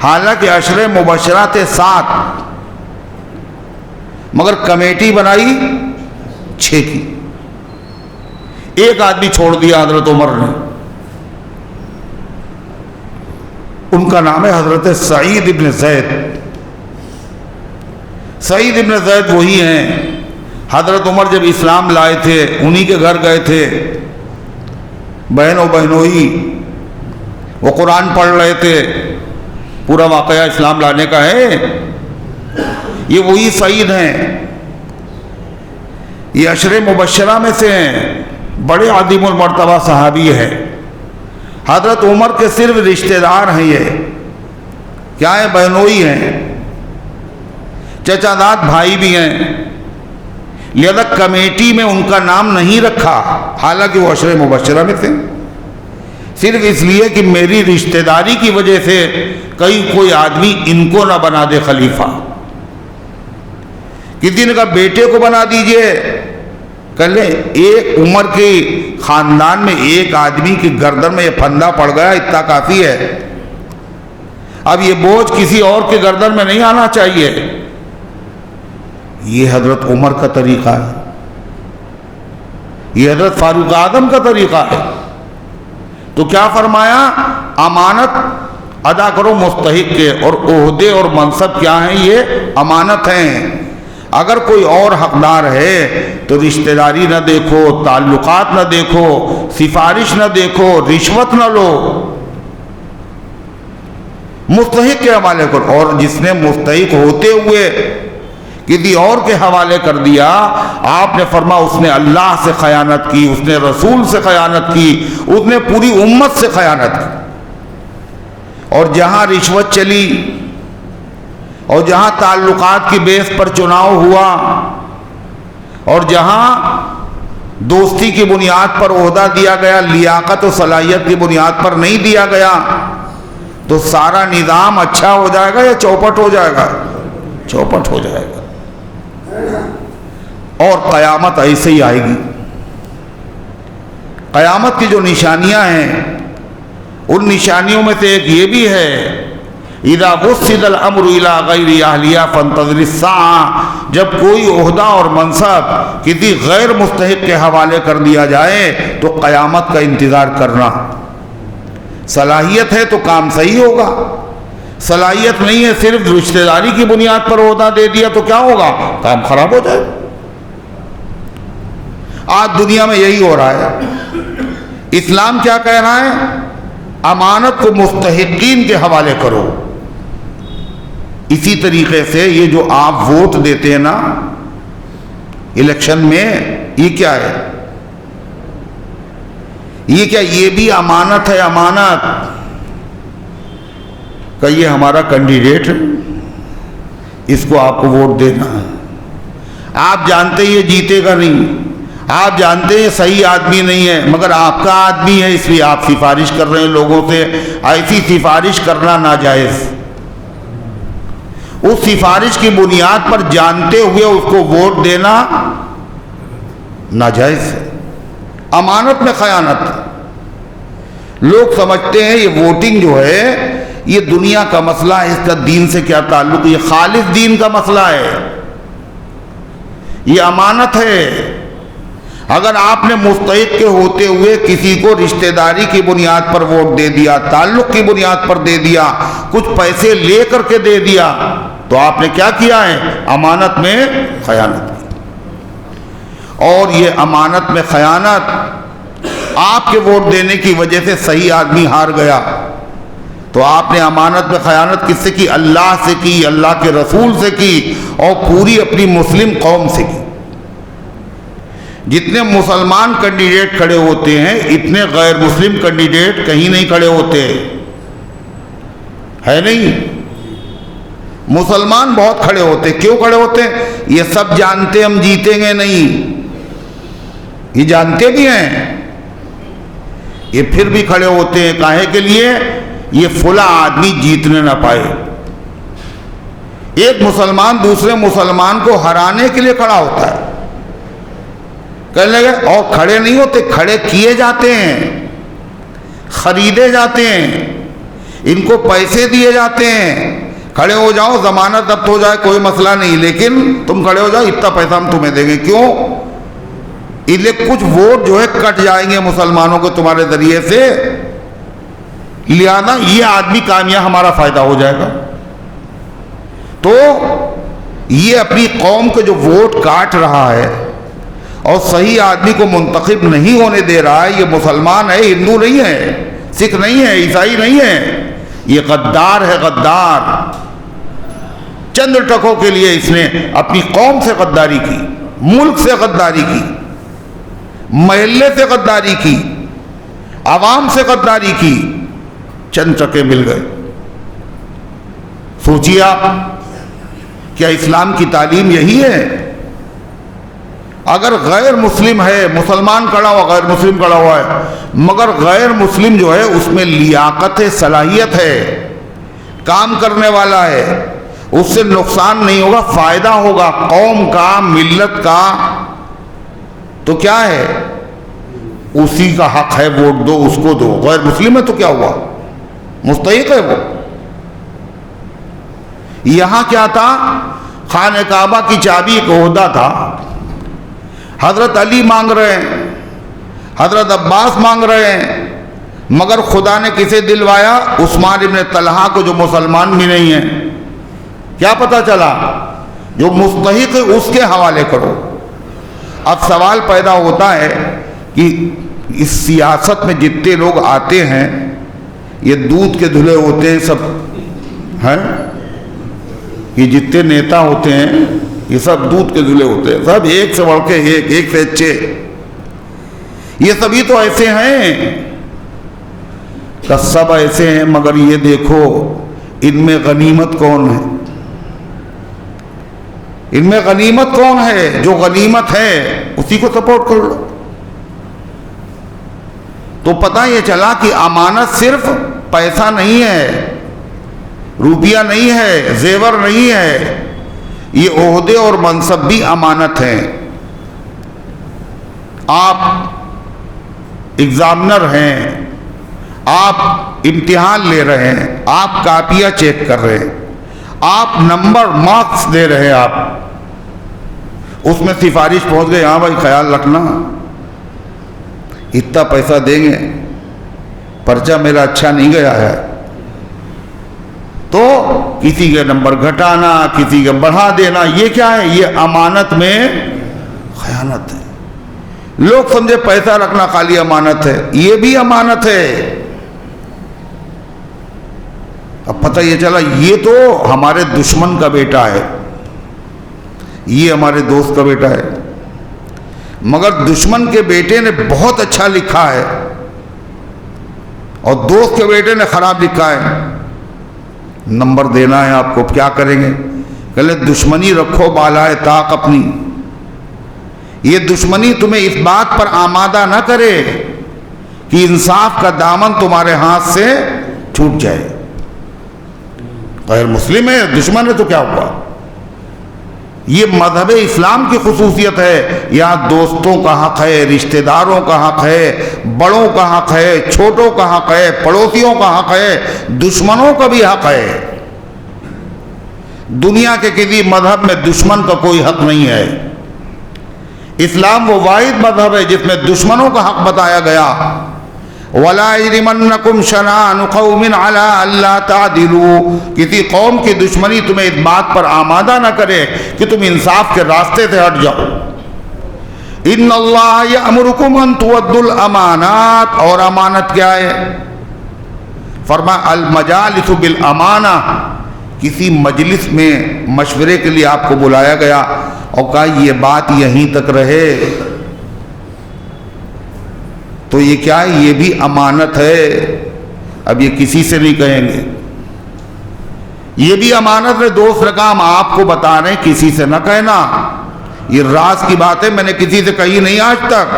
حالانکہ عشرہ مبشرہ تھے 7، مگر کمیٹی بنائی 6 کی، ایک آدمی چھوڑ دیا حضرت عمر نے، ان کا نام ہے حضرت سعید ابن زید۔ سعید ابن زید وہی ہیں حضرت عمر جب اسلام لائے تھے انہی کے گھر گئے تھے، بہنوئی وہ قرآن پڑھ رہے تھے، پورا واقعہ اسلام لانے کا ہے، یہ وہی سعید ہیں، یہ عشرہ مبشرہ میں سے ہیں، بڑے عظیم المرتبہ صحابی ہے۔ حضرت عمر کے صرف رشتہ دار ہیں، یہ کیا ہیں؟ بہنوئی ہیں، چچا داد بھائی بھی ہیں، لہذا کمیٹی میں ان کا نام نہیں رکھا، حالانکہ وہ عشرہ مبشرہ میں تھے، صرف اس لیے کہ میری رشتہ داری کی وجہ سے کہیں کوئی آدمی ان کو نہ بنا دے خلیفہ۔ کسی نے کہا بیٹے کو بنا دیجئے، کہہ لیں ایک عمر کے خاندان میں ایک آدمی کی گردن میں یہ پھندا پڑ گیا، اتنا کافی ہے، اب یہ بوجھ کسی اور کے گردن میں نہیں آنا چاہیے۔ یہ حضرت عمر کا طریقہ ہے، یہ حضرت فاروق اعظم کا طریقہ ہے۔ تو کیا فرمایا؟ امانت ادا کرو مستحق کے، اور عہدے اور منصب کیا ہیں؟ یہ امانت ہیں۔ اگر کوئی اور حقدار ہے تو رشتہ داری نہ دیکھو، تعلقات نہ دیکھو، سفارش نہ دیکھو، رشوت نہ لو، مستحق کے حوالے کرو۔ اور جس نے مستحق ہوتے ہوئے کسی اور کے حوالے کر دیا، آپ نے فرمایا اس نے اللہ سے خیانت کی، اس نے رسول سے خیانت کی، اس نے پوری امت سے خیانت کی۔ اور جہاں رشوت چلی اور جہاں تعلقات کی بیس پر چناؤ ہوا اور جہاں دوستی کی بنیاد پر عہدہ دیا گیا، لیاقت و صلاحیت کی بنیاد پر نہیں دیا گیا، تو سارا نظام اچھا ہو جائے گا یا چوپٹ ہو جائے گا؟ چوپٹ ہو جائے گا۔ اور قیامت ایسے ہی آئے گی۔ قیامت کی جو نشانیاں ہیں ان نشانیوں میں سے ایک یہ بھی ہے، اذا وسد الامر الى غیر اہلیہ فانتظر الساعہ، جب کوئی عہدہ اور منصب کسی غیر مستحق کے حوالے کر دیا جائے تو قیامت کا انتظار کرنا۔ صلاحیت ہے تو کام صحیح ہوگا، صلاحیت نہیں ہے صرف رشتہ داری کی بنیاد پر عہدہ دے دیا تو کیا ہوگا؟ کام خراب ہو جائے۔ آج دنیا میں یہی ہو رہا ہے۔ اسلام کیا کہہ رہا ہے؟ امانت کو مستحقین کے حوالے کرو۔ اسی طریقے سے یہ جو آپ ووٹ دیتے ہیں نا الیکشن میں، یہ کیا ہے؟ یہ کیا یہ بھی امانت ہے؟ امانت کہ یہ ہمارا کینڈیڈیٹ ہے، اس کو آپ کو ووٹ دینا ہے، آپ جانتے ہیں یہ جیتے گا نہیں، آپ جانتے ہیں صحیح آدمی نہیں ہے، مگر آپ کا آدمی ہے اس لیے آپ سفارش کر رہے ہیں لوگوں سے۔ ایسی سفارش کرنا ناجائز۔ اس سفارش کی بنیاد پر جانتے ہوئے اس کو ووٹ دینا ناجائز ہے، امانت میں خیانت۔ لوگ سمجھتے ہیں یہ ووٹنگ جو ہے یہ دنیا کا مسئلہ ہے، اس کا دین سے کیا تعلق؟ یہ خالص دین کا مسئلہ ہے، یہ امانت ہے۔ اگر آپ نے مستحق کے ہوتے ہوئے کسی کو رشتہ داری کی بنیاد پر ووٹ دے دیا، تعلق کی بنیاد پر دے دیا، کچھ پیسے لے کر کے دے دیا، تو آپ نے کیا کیا ہے؟ امانت میں خیانت کی۔ اور یہ امانت میں خیانت، آپ کے ووٹ دینے کی وجہ سے صحیح آدمی ہار گیا، تو آپ نے امانت میں خیانت کس سے کی؟ اللہ سے کی، اللہ کے رسول سے کی، اور پوری اپنی مسلم قوم سے کی۔ جتنے مسلمان کینڈیڈیٹ کھڑے ہوتے ہیں اتنے غیر مسلم کینڈیڈیٹ کہیں نہیں کھڑے ہوتے، ہے نہیں؟ مسلمان بہت کھڑے ہوتے، کیوں کھڑے ہوتے؟ یہ سب جانتے ہم جیتیں گے نہیں، یہ جانتے بھی ہیں، یہ پھر بھی کھڑے ہوتے ہیں، کاہے کے لیے؟ یہ فلاں آدمی جیتنے نہ پائے۔ ایک مسلمان دوسرے مسلمان کو ہرانے کے لیے کھڑا ہوتا ہے، کہنے لگے، اور کھڑے نہیں ہوتے، کھڑے کیے جاتے ہیں، خریدے جاتے ہیں، ان کو پیسے دیے جاتے ہیں، کھڑے ہو جاؤ، ضمانت ضبط ہو جائے کوئی مسئلہ نہیں، لیکن تم کھڑے ہو جاؤ، اتنا پیسہ ہم تمہیں دیں گے۔ کیوں؟ اس لیے کچھ ووٹ جو ہے کٹ جائیں گے مسلمانوں کو تمہارے ذریعے سے، لہذا یہ آدمی کامیاب، ہمارا فائدہ ہو جائے گا۔ تو یہ اپنی قوم کے جو ووٹ کاٹ رہا ہے اور صحیح آدمی کو منتخب نہیں ہونے دے رہا ہے، یہ مسلمان ہے، ہندو نہیں ہے، سکھ نہیں ہے، عیسائی نہیں ہے، یہ غدار ہے، غدار۔ چند ٹکوں کے لیے اس نے اپنی قوم سے غداری کی، ملک سے غداری کی، محلے سے غداری کی، عوام سے غداری کی، چند ٹکے مل گئے۔ سوچیے آپ، کیا اسلام کی تعلیم یہی ہے؟ اگر غیر مسلم ہے، مسلمان کھڑا ہوا، غیر مسلم کھڑا ہوا ہے، مگر غیر مسلم جو ہے اس میں لیاقت ہے، صلاحیت ہے، کام کرنے والا ہے، اس سے نقصان نہیں ہوگا، فائدہ ہوگا قوم کا، ملت کا، تو کیا ہے؟ اسی کا حق ہے، ووٹ دو، اس کو دو۔ غیر مسلم ہے تو کیا ہوا؟ مستحق ہے وہ۔ یہاں کیا تھا؟ خانہ کعبہ کی چابی ایک عہدہ تھا، حضرت علی مانگ رہے ہیں، حضرت عباس مانگ رہے ہیں، مگر خدا نے کسے دلوایا؟ عثمان ابن طلحہ کو، جو مسلمان بھی نہیں ہے۔ کیا پتہ چلا؟ جو مستحق ہے اس کے حوالے کرو۔ اب سوال پیدا ہوتا ہے کہ اس سیاست میں جتنے لوگ آتے ہیں یہ دودھ کے دھلے ہوتے ہیں سب ہیں، یہ جتنے نیتا ہوتے ہیں یہ سب دودھ کے دھلے ہوتے ہیں، سب ایک سے بڑھ کے ایک سے اچھے، یہ سبھی تو ایسے ہیں کہ سب ایسے ہیں، مگر یہ دیکھو ان میں غنیمت کون ہے؟ ان میں غنیمت کون ہے؟ جو غنیمت ہے اسی کو سپورٹ کر لو۔ تو پتہ یہ چلا کہ امانت صرف پیسہ نہیں ہے، روپیہ نہیں ہے، زیور نہیں ہے، یہ عہدے اور منصب بھی امانت ہیں۔ آپ ایگزامنر ہیں، آپ امتحان لے رہے ہیں، آپ کاپیاں چیک کر رہے ہیں، آپ نمبر مارکس دے رہے ہیں، آپ اس میں سفارش پہنچ گئے، ہاں بھائی خیال رکھنا اتنا پیسہ دیں گے، پرچہ میرا اچھا نہیں گیا ہے، تو کسی کے نمبر گھٹانا، کسی کے بڑھا دینا، یہ کیا ہے؟ یہ امانت میں خیانت ہے۔ لوگ سمجھے پیسہ رکھنا خالی امانت ہے، یہ بھی امانت ہے۔ اب پتہ یہ چلا یہ تو ہمارے دشمن کا بیٹا ہے، یہ ہمارے دوست کا بیٹا ہے، مگر دشمن کے بیٹے نے بہت اچھا لکھا ہے اور دوست کے بیٹے نے خراب لکھا ہے، نمبر دینا ہے آپ کو، کیا کریں گے؟ کہلے دشمنی رکھو بالائے طاق اپنی، یہ دشمنی تمہیں اس بات پر آمادہ نہ کرے کہ انصاف کا دامن تمہارے ہاتھ سے چھوٹ جائے۔ غیر مسلم ہے، دشمن ہے تو کیا ہوا؟ یہ مذہب اسلام کی خصوصیت ہے، یہاں دوستوں کا حق ہے، رشتہ داروں کا حق ہے، بڑوں کا حق ہے، چھوٹوں کا حق ہے، پڑوسیوں کا حق ہے، دشمنوں کا بھی حق ہے۔ دنیا کے کسی مذہب میں دشمن کا کوئی حق نہیں ہے۔ اسلام وہ واحد مذہب ہے جس میں دشمنوں کا حق بتایا گیا۔ وَلَا يَجْرِمَنَّكُمْ شَنَآنُ قَوْمٍ عَلَىٰ أَلَّا تَعْدِلُوا، کسی قوم کی دشمنی تمہیں اس بات پر آمادہ نہ کرے کہ تم انصاف کے راستے سے ہٹ جاؤ۔ إِنَّ اللَّهَ يَأْمُرُكُمْ أَن تُؤَدُّوا الْأَمَانَاتِ، اور امانت کیا ہے؟ فرمایا المجالس بالامانہ، کسی مجلس میں مشورے کے لیے آپ کو بلایا گیا اور کہا یہ بات یہیں تک رہے، تو یہ کیا ہے؟ یہ بھی امانت ہے۔ اب یہ کسی سے نہیں کہیں گے، یہ بھی امانت ہے۔ دوسرا کام آپ کو بتا رہے ہیں، کسی سے نہ کہنا، یہ راز کی بات ہے، میں نے کسی سے کہی نہیں آج تک،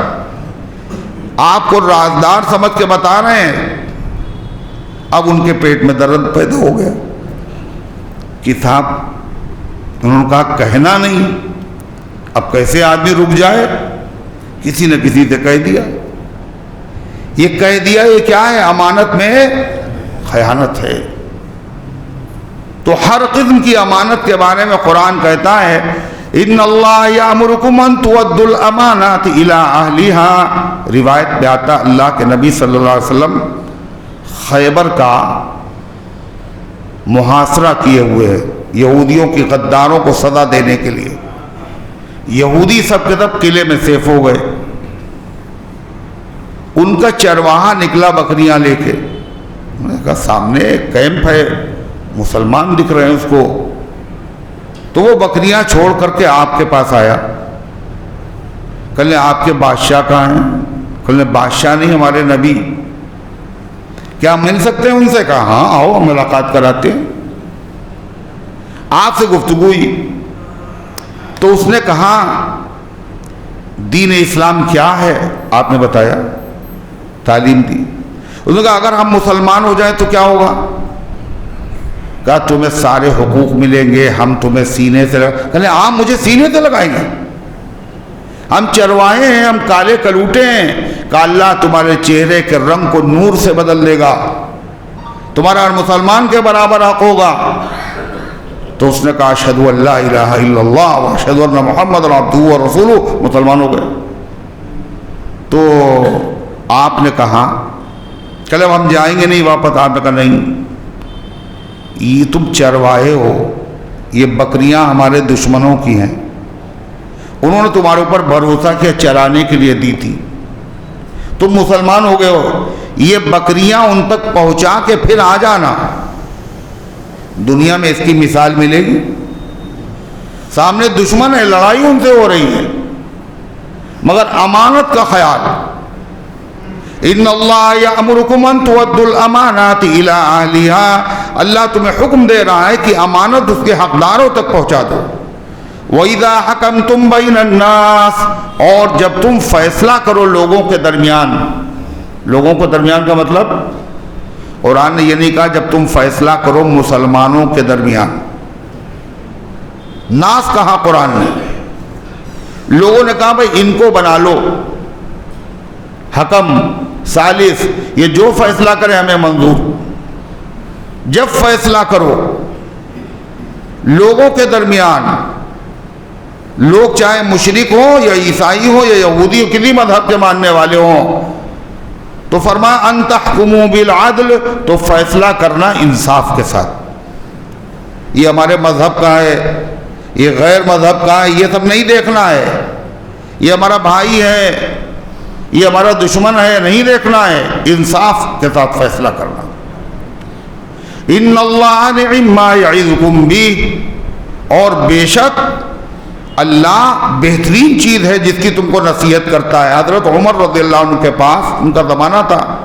آپ کو رازدار سمجھ کے بتا رہے ہیں۔ اب ان کے پیٹ میں درد پیدا ہو گیا کہ صاحب، انہوں نے کہا کہنا نہیں، اب کیسے آدمی رک جائے؟ کسی نہ کسی سے کہہ دیا۔ یہ کہہ دیا، یہ کیا ہے؟ امانت میں خیانت ہے۔ تو ہر قسم کی امانت کے بارے میں قرآن کہتا ہے ان اللہ یامرکم ان تؤدوا الامانات الی اہلها۔ روایت میں آتا اللہ کے نبی صلی اللہ علیہ وسلم خیبر کا محاصرہ کیے ہوئے ہیں یہودیوں کی غداروں کو سزا دینے کے لیے۔ یہودی سب کے سب قلعے میں سیف ہو گئے۔ ان کا چرواہا نکلا بکریاں لے کے، انہوں نے کہا سامنے ایک کیمپ ہے، مسلمان دکھ رہے ہیں اس کو، تو وہ بکریاں چھوڑ کر کے آپ کے پاس آیا۔ کہنے آپ کے بادشاہ کہاں ہیں؟ کہنے بادشاہ نہیں، ہمارے نبی، کیا مل سکتے ہیں ان سے؟ کہا ہاں آؤ ہم ملاقات کراتے ہیں۔ آپ سے گفتگو ہوئی تو اس نے کہا دین اسلام کیا ہے؟ آپ نے بتایا، تعلیم دی۔ اس نے کہا اگر ہم مسلمان ہو جائیں تو کیا ہوگا؟ کہا تمہیں سارے حقوق ملیں گے، ہم تمہیں سینے سے کہنے آپ مجھے سینے سے لگائیں گے؟ ہم چرواہے ہیں، ہم کالے کلوٹے ہیں۔ کہ اللہ تمہارے چہرے کے رنگ کو نور سے بدل دے گا، تمہارا ہر مسلمان کے برابر حق ہوگا۔ تو اس نے کہا اشہد ان لا الہ الا اللہ واشہد ان محمد عبدہ ورسولہ، مسلمان ہو گئے۔ تو آپ نے کہا چلو ہم جائیں گے نہیں واپس؟ آپ نے کہا نہیں، یہ تم چرواہے ہو، یہ بکریاں ہمارے دشمنوں کی ہیں، انہوں نے تمہارے اوپر بھروسہ کیا، چرانے کے لیے دی تھی، تم مسلمان ہو گئے ہو، یہ بکریاں ان تک پہنچا کے پھر آ جانا۔ دنیا میں اس کی مثال ملے گی؟ سامنے دشمن ہے، لڑائی ان سے ہو رہی ہے، مگر امانت کا خیال۔ ان اللہ یامرکم ان تؤدوا الامانات الی اہلها، اللہ تمہیں حکم دے رہا ہے کہ امانت اس کے حقداروں تک پہنچا دو۔ وَإِذَا حَكَمْتُمْ بَيْنَ النَّاسِ، اور جب تم فیصلہ کرو لوگوں کے درمیان۔ لوگوں کے درمیان کا مطلب قرآن نے یہ نہیں کہا جب تم فیصلہ کرو مسلمانوں کے درمیان، ناس کہا قرآن نے۔ لوگوں نے کہا بھائی ان کو بنا لو حکم ثالث، یہ جو فیصلہ کرے ہمیں منظور۔ جب فیصلہ کرو لوگوں کے درمیان، لوگ چاہے مشرک ہوں یا عیسائی ہوں یا یہودی ہوں، کسی مذہب کے ماننے والے ہوں، تو فرمایا ان تحکموا بالعدل، تو فیصلہ کرنا انصاف کے ساتھ۔ یہ ہمارے مذہب کا ہے، یہ غیر مذہب کا ہے، یہ سب نہیں دیکھنا ہے، یہ ہمارا بھائی ہے، یہ ہمارا دشمن ہے، نہیں دیکھنا ہے، انصاف کے ساتھ فیصلہ کرنا۔ ان اللہ نعم ما یعظکم بہ، اور بے شک اللہ بہترین چیز ہے جس کی تم کو نصیحت کرتا ہے۔ حضرت عمر رضی اللہ عنہ کے پاس، ان کا زمانہ تھا،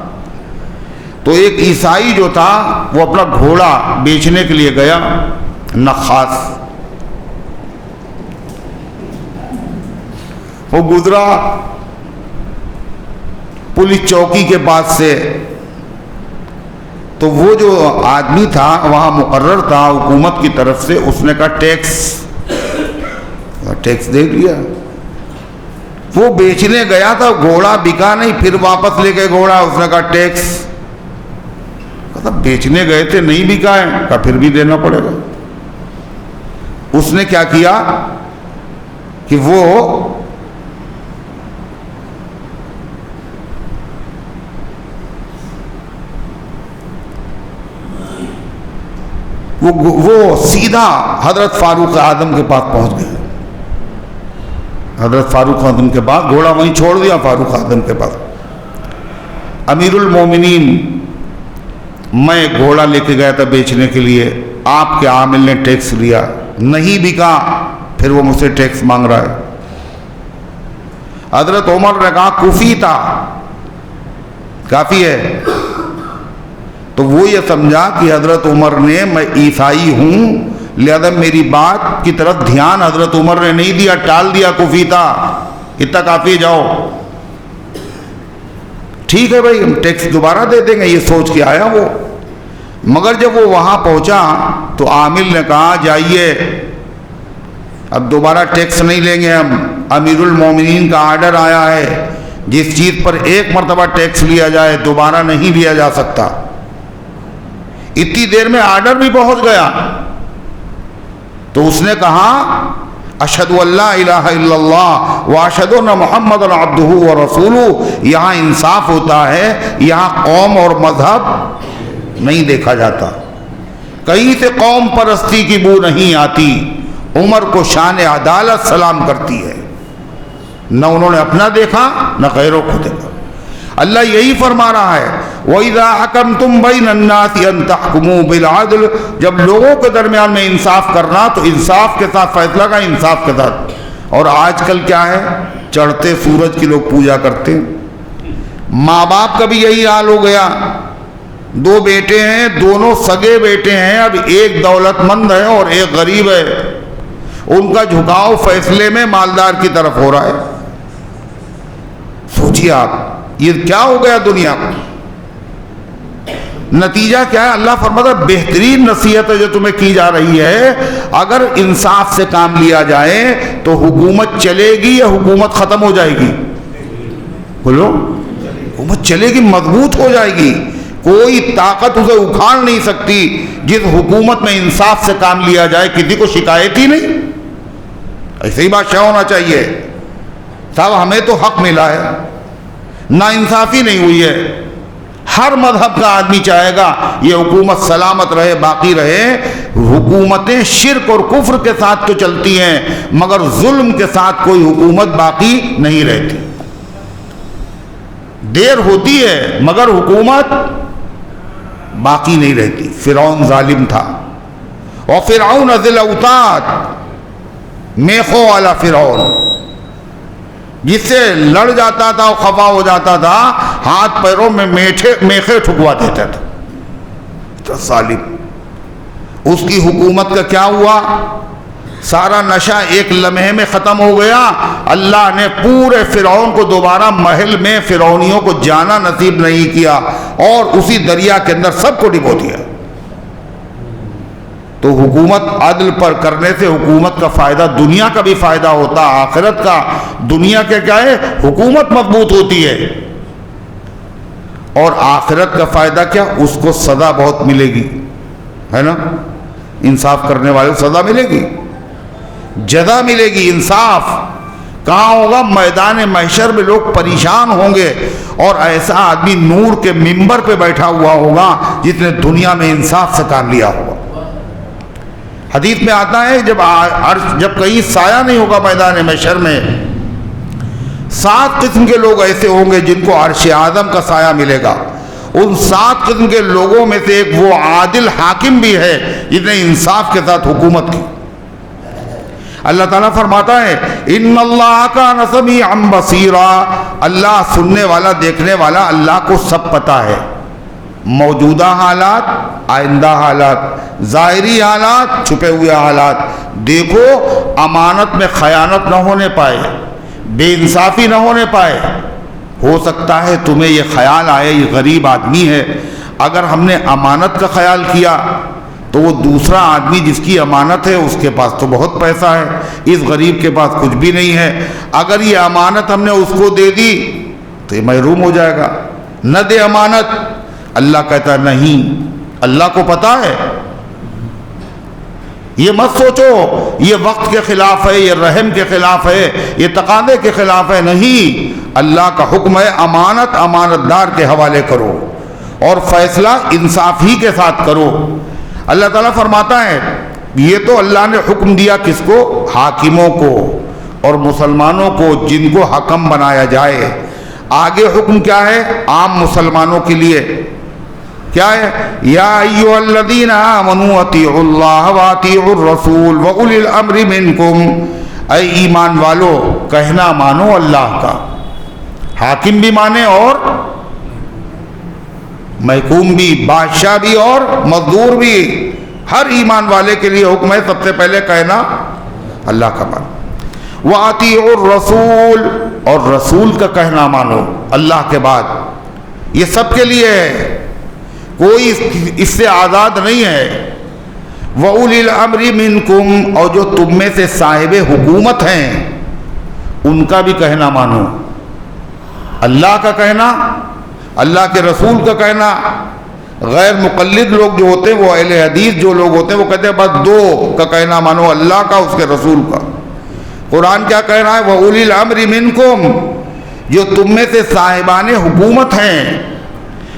تو ایک عیسائی جو تھا وہ اپنا گھوڑا بیچنے کے لیے گیا، نخاس، وہ گزرا پولیس چوکی کے پاس سے، تو وہ جو آدمی تھا وہاں مقرر تھا حکومت کی طرف سے، اس نے کہا ٹیکس دے دیا۔ وہ بیچنے گیا تھا، گھوڑا بکا نہیں، پھر واپس لے کے گھوڑا، اس نے کہا ٹیکس۔ کہا بیچنے گئے تھے نہیں بکا ہے، کہا پھر بھی دینا پڑے گا۔ اس نے کیا کیا کہ وہ سیدھا حضرت فاروق اعظم کے پاس پہنچ گئے۔ حضرت فاروق اعظم کے پاس، گھوڑا وہیں چھوڑ دیا فاروق اعظم کے پاس۔ امیر المومنین، میں گھوڑا لے کے گیا تھا بیچنے کے لیے، آپ کے عامل نے ٹیکس لیا، نہیں بکا، پھر وہ مجھ سے ٹیکس مانگ رہا ہے۔ حضرت عمر نے کہا کفی تھا، کافی ہے۔ تو وہ یہ سمجھا کہ حضرت عمر نے، میں عیسائی ہوں لہذا میری بات کی طرف دھیان حضرت عمر نے نہیں دیا، ٹال دیا، کفی تھا، اتنا کافی، جاؤ ٹھیک ہے بھائی ہم ٹیکس دوبارہ دے دیں گے، یہ سوچ کے آیا وہ۔ مگر جب وہ وہاں پہنچا تو عامل نے کہا جائیے اب دوبارہ ٹیکس نہیں لیں گے ہم، امیر المومنین کا آرڈر آیا ہے، جس چیز پر ایک مرتبہ ٹیکس لیا جائے دوبارہ نہیں لیا جا سکتا۔ اتنی دیر میں آرڈر بھی پہنچ گیا۔ تو اس نے کہا اشہد ان لا الہ الا اللہ واشہد ان محمد عبدہ ورسولہ۔ یہاں انصاف ہوتا ہے، یہاں قوم اور مذہب نہیں دیکھا جاتا، کہیں سے قوم پرستی کی بو نہیں آتی۔ عمر کو شان عدالت سلام کرتی ہے، نہ انہوں نے اپنا دیکھا نہ غیروں کو دیکھا۔ اللہ یہی فرما رہا ہے وَإِذَا حَكَمْتُمْ بَيْنَ النَّاسِ أَن تَحْكُمُوا بِالْعَدْلِ، جب لوگوں کے درمیان میں انصاف کرنا تو انصاف کے ساتھ فیصلہ کا، انصاف کے ساتھ۔ اور آج کل کیا ہے، چڑھتے سورج کی لوگ پوجا کرتے ہیں۔ ماں باپ کا بھی یہی حال ہو گیا، دو بیٹے ہیں، دونوں سگے بیٹے ہیں، اب ایک دولت مند ہے اور ایک غریب ہے، ان کا جھکاؤ فیصلے میں مالدار کی طرف ہو رہا ہے۔ سوچیے آپ یہ کیا ہو گیا دنیا کو، نتیجہ کیا ہے؟ اللہ فرماتا ہے بہترین نصیحت ہے جو تمہیں کی جا رہی ہے، اگر انصاف سے کام لیا جائے تو حکومت چلے گی یا حکومت ختم ہو جائے گی؟ بولو، حکومت چلے گی، مضبوط ہو جائے گی، کوئی طاقت اسے اکھاڑ نہیں سکتی۔ جس حکومت میں انصاف سے کام لیا جائے کسی کو شکایت ہی نہیں، ایسے ہی بادشاہ ہونا چاہیے، صاحب ہمیں تو حق ملا ہے، نا انصافی نہیں ہوئی ہے۔ ہر مذہب کا آدمی چاہے گا یہ حکومت سلامت رہے، باقی رہے۔ حکومتیں شرک اور کفر کے ساتھ تو چلتی ہیں مگر ظلم کے ساتھ کوئی حکومت باقی نہیں رہتی، دیر ہوتی ہے مگر حکومت باقی نہیں رہتی۔ فرعون ظالم تھا، اور فرعون ذی الاوتاد، میخوں والا فرعون، جس سے لڑ جاتا تھا اور خفا ہو جاتا تھا، ہاتھ پیروں میں میخے ٹھکوا دیتا تھا، تو ظالم۔ اس کی حکومت کا کیا ہوا؟ سارا نشہ ایک لمحے میں ختم ہو گیا۔ اللہ نے پورے فرعون کو دوبارہ محل میں فرعونیوں کو جانا نصیب نہیں کیا اور اسی دریا کے اندر سب کو ڈبو دیا۔ تو حکومت عدل پر کرنے سے حکومت کا فائدہ، دنیا کا بھی فائدہ ہوتا، آخرت کا۔ دنیا کے کیا ہے؟ حکومت مضبوط ہوتی ہے، اور آخرت کا فائدہ کیا؟ اس کو سزا بہت ملے گی، ہے نا؟ انصاف کرنے والے کو سزا ملے گی، جزا ملے گی۔ انصاف کہاں ہوگا؟ میدان محشر میں لوگ پریشان ہوں گے، اور ایسا آدمی نور کے منبر پہ بیٹھا ہوا ہوگا جس نے دنیا میں انصاف سے کام لیا ہوگا۔ حدیث میں آتا ہے جب کہیں سایہ نہیں ہوگا میدان محشر میں، 7 قسم کے لوگ ایسے ہوں گے جن کو عرش اعظم کا سایہ ملے گا۔ ان 7 قسم کے لوگوں میں سے ایک وہ عادل حاکم بھی ہے جس نے انصاف کے ساتھ حکومت کی۔ اللہ تعالیٰ فرماتا ہے ان اللہ کان سمیعا بصیرا، اللہ سننے والا، دیکھنے والا، اللہ کو سب پتہ ہے، موجودہ حالات، آئندہ حالات، ظاہری حالات، چھپے ہوئے حالات۔ دیکھو امانت میں خیانت نہ ہونے پائے، بے انصافی نہ ہونے پائے۔ ہو سکتا ہے تمہیں یہ خیال آئے یہ غریب آدمی ہے، اگر ہم نے امانت کا خیال کیا تو وہ دوسرا آدمی جس کی امانت ہے اس کے پاس تو بہت پیسہ ہے، اس غریب کے پاس کچھ بھی نہیں ہے، اگر یہ امانت ہم نے اس کو دے دی تو یہ محروم ہو جائے گا۔ نہ دے امانت، اللہ کہتا ہے نہیں، اللہ کو پتا ہے، یہ مت سوچو یہ وقت کے خلاف ہے، یہ رحم کے خلاف ہے، یہ تقاضے کے خلاف ہے، نہیں، اللہ کا حکم ہے امانت امانت دار کے حوالے کرو اور فیصلہ انصاف ہی کے ساتھ کرو۔ اللہ تعالیٰ فرماتا ہے یہ تو اللہ نے حکم دیا کس کو؟ حاکموں کو اور مسلمانوں کو، جن کو حکم بنایا جائے۔ آگے حکم کیا ہے؟ عام مسلمانوں کے لیے کیا ہے؟ یا ایھا الذین آمنوا اطیعوا اللہ واطیعوا الرسول واولی الامر منکم، اے ایمان والو کہنا مانو اللہ کا، حاکم بھی مانے اور محکوم بھی، بادشاہ بھی اور مزدور بھی، ہر ایمان والے کے لیے حکم ہے سب سے پہلے کہنا اللہ کا مانو۔ وَأَطِيعُوا الرَّسُولَ، اور رسول کا کہنا مانو اللہ کے بعد، یہ سب کے لیے ہے، کوئی اس سے آزاد نہیں ہے۔ وَأُولِي الْأَمْرِ مِنْكُمْ، اور جو تم میں سے صاحب حکومت ہیں ان کا بھی کہنا مانو، اللہ کا کہنا، اللہ کے رسول کا کہنا۔ غیر مقلد لوگ جو ہوتے ہیں، وہ اہل حدیث جو لوگ ہوتے ہیں، وہ کہتے ہیں بس دو کا کہنا مانو، اللہ کا، اس کے رسول کا۔ قرآن کیا کہہ رہا ہے؟ وَأُولِي الْأَمْرِ مِنْكُمْ، جو تم میں سے صاحبان حکومت ہیں،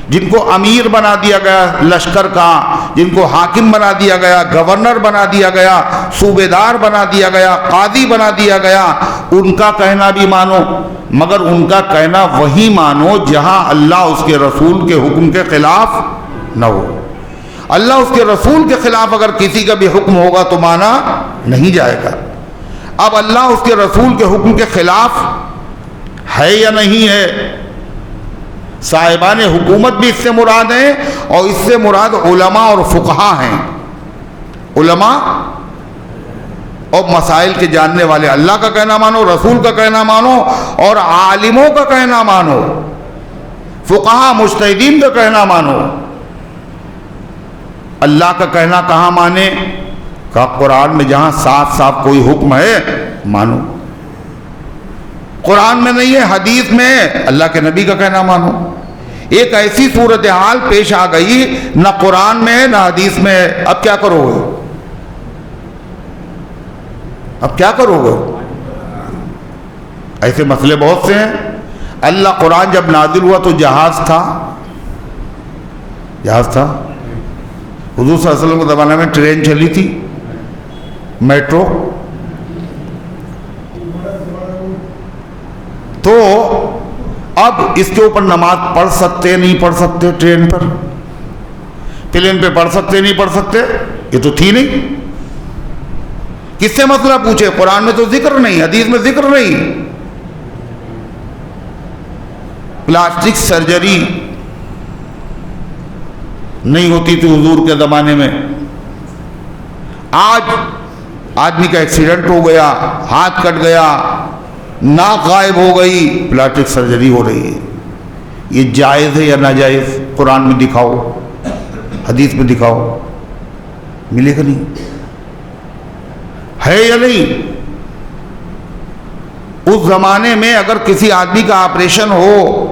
جن کو امیر بنا دیا گیا لشکر کا، جن کو حاکم بنا دیا گیا، گورنر بنا دیا گیا، صوبے دار بنا دیا گیا، قاضی بنا دیا گیا، ان کا کہنا بھی مانو، مگر ان کا کہنا وہی مانو جہاں اللہ اس کے رسول کے حکم کے خلاف نہ ہو۔ اللہ اس کے رسول کے خلاف اگر کسی کا بھی حکم ہوگا تو مانا نہیں جائے گا۔ اب اللہ اس کے رسول کے حکم کے خلاف ہے یا نہیں ہے؟ صاحبان حکومت بھی اس سے مراد ہیں، اور اس سے مراد علماء اور فقہا ہیں۔ علماء اور مسائل کے جاننے والے، اللہ کا کہنا مانو، رسول کا کہنا مانو، اور عالموں کا کہنا مانو، فقہا مجتہدین کا کہنا مانو۔ اللہ کا کہنا کہاں مانے؟ کہ قرآن میں جہاں صاف صاف کوئی حکم ہے مانو، قرآن میں نہیں ہے، حدیث میں اللہ کے نبی کا کہنا مانو۔ ایک ایسی صورتحال پیش آ گئی، نہ قرآن میں ہے نہ حدیث میں ہے، اب کیا کرو گے؟ اب کیا کرو گے؟ ایسے مسئلے بہت سے ہیں۔ اللہ قرآن جب نازل ہوا تو جہاز تھا؟ جہاز تھا؟ حضور صلی اللہ علیہ وسلم کے زمانے میں ٹرین چلی تھی، میٹرو؟ تو اب اس کے اوپر نماز پڑھ سکتے نہیں پڑھ سکتے؟ ٹرین پر، پلین پہ پڑھ سکتے نہیں پڑھ سکتے؟ یہ تو تھی نہیں۔ کس سے مسئلہ پوچھے؟ قرآن میں تو ذکر نہیں، حدیث میں ذکر نہیں۔ پلاسٹک سرجری نہیں ہوتی تھی حضور کے زمانے میں، آج آدمی کا ایکسیڈنٹ ہو گیا، ہاتھ کٹ گیا، ناک غائب ہو گئی، پلاسٹک سرجری ہو رہی ہے۔ یہ جائز ہے یا ناجائز؟ قرآن میں دکھاؤ، حدیث میں دکھاؤ، ملے گا نہیں؟ ہے یا نہیں؟ اس زمانے میں اگر کسی آدمی کا آپریشن ہو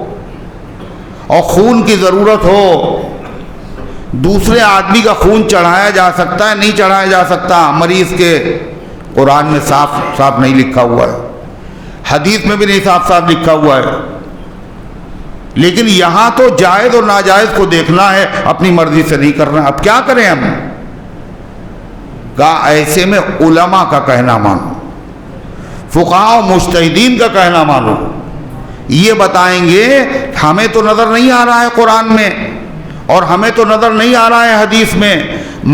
اور خون کی ضرورت ہو، دوسرے آدمی کا خون چڑھایا جا سکتا ہے نہیں چڑھایا جا سکتا مریض کے؟ قرآن میں صاف صاف نہیں لکھا ہوا ہے، حدیث میں بھی نہیں صاف صاف لکھا ہوا ہے۔ لیکن یہاں تو جائز اور ناجائز کو دیکھنا ہے، اپنی مرضی سے نہیں کرنا۔ اب کیا کریں ہم؟ کہا ایسے میں علماء کا کہنا مانو، فقہاء و مجتہدین کا کہنا مانو۔ یہ بتائیں گے ہمیں تو نظر نہیں آ رہا ہے قرآن میں، اور ہمیں تو نظر نہیں آ رہا ہے حدیث میں،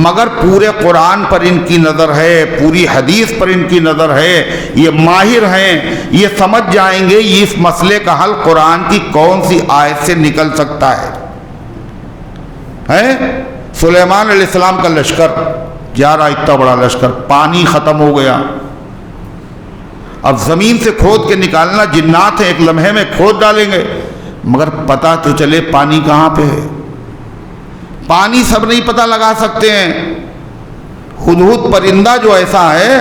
مگر پورے قرآن پر ان کی نظر ہے، پوری حدیث پر ان کی نظر ہے، یہ ماہر ہیں، یہ سمجھ جائیں گے یہ اس مسئلے کا حل قرآن کی کون سی آیت سے نکل سکتا ہے۔ سلیمان علیہ السلام کا لشکر جا رہا، اتنا بڑا لشکر، پانی ختم ہو گیا، اب زمین سے کھود کے نکالنا، جنات ہیں ایک لمحے میں کھود ڈالیں گے، مگر پتہ تو چلے پانی کہاں پہ ہے۔ پانی سب نہیں پتہ لگا سکتے ہیں. ہدہد پرندہ جو ایسا ہے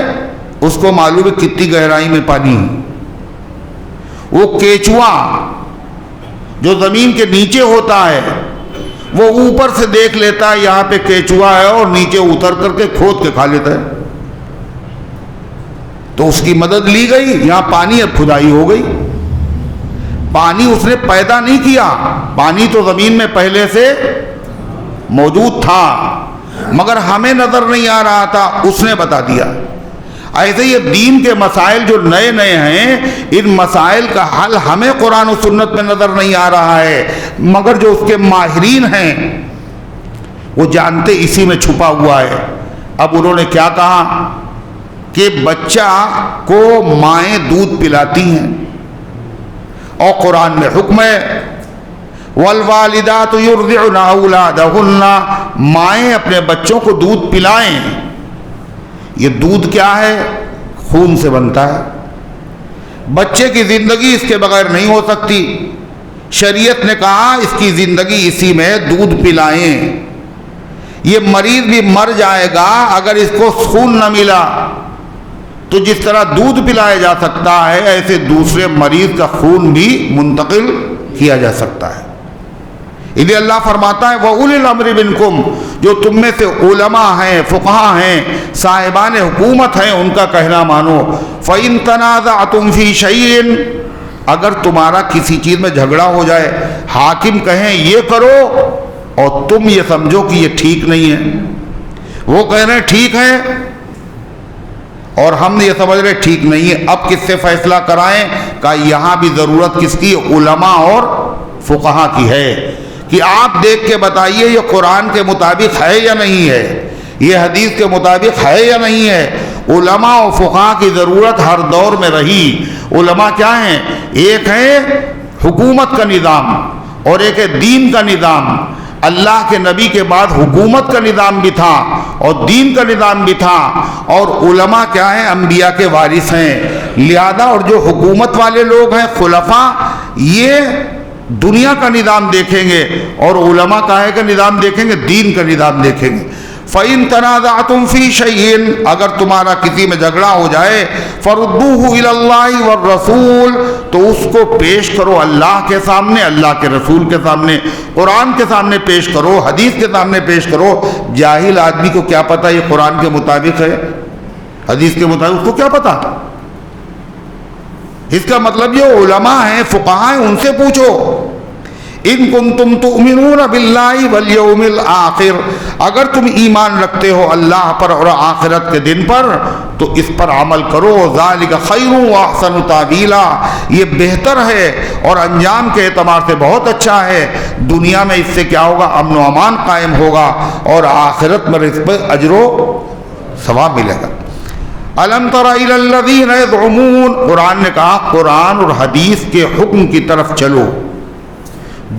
اس کو معلوم ہے کتنی گہرائی میں پانی ہے. وہ کیچوا جو زمین کے نیچے ہوتا ہے وہ اوپر سے دیکھ لیتا ہے یہاں پہ کیچوا ہے اور نیچے اتر کر کے کھود کے کھا لیتا ہے. تو اس کی مدد لی گئی, یہاں پانی اب کھدائی ہو گئی. پانی اس نے پیدا نہیں کیا, پانی تو زمین میں پہلے سے موجود تھا مگر ہمیں نظر نہیں آ رہا تھا, اس نے بتا دیا. ایسے یہ دین کے مسائل جو نئے نئے ہیں, ان مسائل کا حل ہمیں قرآن و سنت میں نظر نہیں آ رہا ہے مگر جو اس کے ماہرین ہیں وہ جانتے اسی میں چھپا ہوا ہے. اب انہوں نے کیا کہا کہ بچہ کو مائیں دودھ پلاتی ہیں اور قرآن میں حکم ہے والوالدات یرضعن اولادہن, مائیں اپنے بچوں کو دودھ پلائیں. یہ دودھ کیا ہے؟ خون سے بنتا ہے. بچے کی زندگی اس کے بغیر نہیں ہو سکتی. شریعت نے کہا اس کی زندگی اسی میں, دودھ پلائیں. یہ مریض بھی مر جائے گا اگر اس کو خون نہ ملا, تو جس طرح دودھ پلایا جا سکتا ہے ایسے دوسرے مریض کا خون بھی منتقل کیا جا سکتا ہے. انہیں اللہ فرماتا ہے وَأُولِي الْأَمْرِ مِنْكُمْ, جو تم میں سے علماء ہیں, فقہاء ہیں, صاحبان حکومت ہیں, ان کا کہنا مانو. فَإِن تَنَازَعْتُمْ فِي شَيْءٍ, اگر تمہارا کسی چیز میں جھگڑا ہو جائے, حاکم کہیں یہ کرو اور تم یہ سمجھو کہ یہ ٹھیک نہیں ہے, وہ کہہ رہے ہیں ٹھیک ہے اور ہم یہ سمجھ رہے ٹھیک نہیں ہے, اب کس سے فیصلہ کرائیں؟ کہ یہاں بھی ضرورت کس کی؟ علماء اور فقہاء کی ہے کہ آپ دیکھ کے بتائیے یہ قرآن کے مطابق ہے یا نہیں ہے, یہ حدیث کے مطابق ہے یا نہیں ہے. علماء و فقہاء کی ضرورت ہر دور میں رہی. علماء کیا ہیں؟ ایک ہے حکومت کا نظام اور ایک ہے دین کا نظام. اللہ کے نبی کے بعد حکومت کا نظام بھی تھا اور دین کا نظام بھی تھا, اور علماء کیا ہیں؟ انبیاء کے وارث ہیں. لہذا اور جو حکومت والے لوگ ہیں خلفاء, یہ دنیا کا نظام دیکھیں گے اور علماء کاہے کا نظام دیکھیں گے؟ دین کا نظام دیکھیں گے. فَإِن تَنَازَعْتُمْ فِي شَيْءٍ, اگر تمہارا کسی میں جھگڑا ہو جائے, فَرُدُّوهُ إِلَى اللَّهِ وَالرَّسُولِ, تو اس کو پیش کرو اللہ کے سامنے, اللہ کے رسول کے سامنے, قرآن کے سامنے پیش کرو, حدیث کے سامنے پیش کرو. جاہل آدمی کو کیا پتا یہ قرآن کے مطابق ہے, حدیث کے مطابق, اس کو کیا پتا؟ اس کا مطلب یہ علماء ہیں, فقہاء ہیں, ان سے پوچھو. ان کنتم تؤمنون باللہ والیوم الآخر, اگر تم ایمان رکھتے ہو اللہ پر اور آخرت کے دن پر تو اس پر عمل کرو. ذالک خیر واحسن تاویلا, یہ بہتر ہے اور انجام کے اعتبار سے بہت اچھا ہے. دنیا میں اس سے کیا ہوگا؟ امن و امان قائم ہوگا اور آخرت میں اس پر اجر و ثواب ملے گا. الم تر الی الذین یزعمون, قرآن نے کہا قرآن اور حدیث کے حکم کی طرف چلو.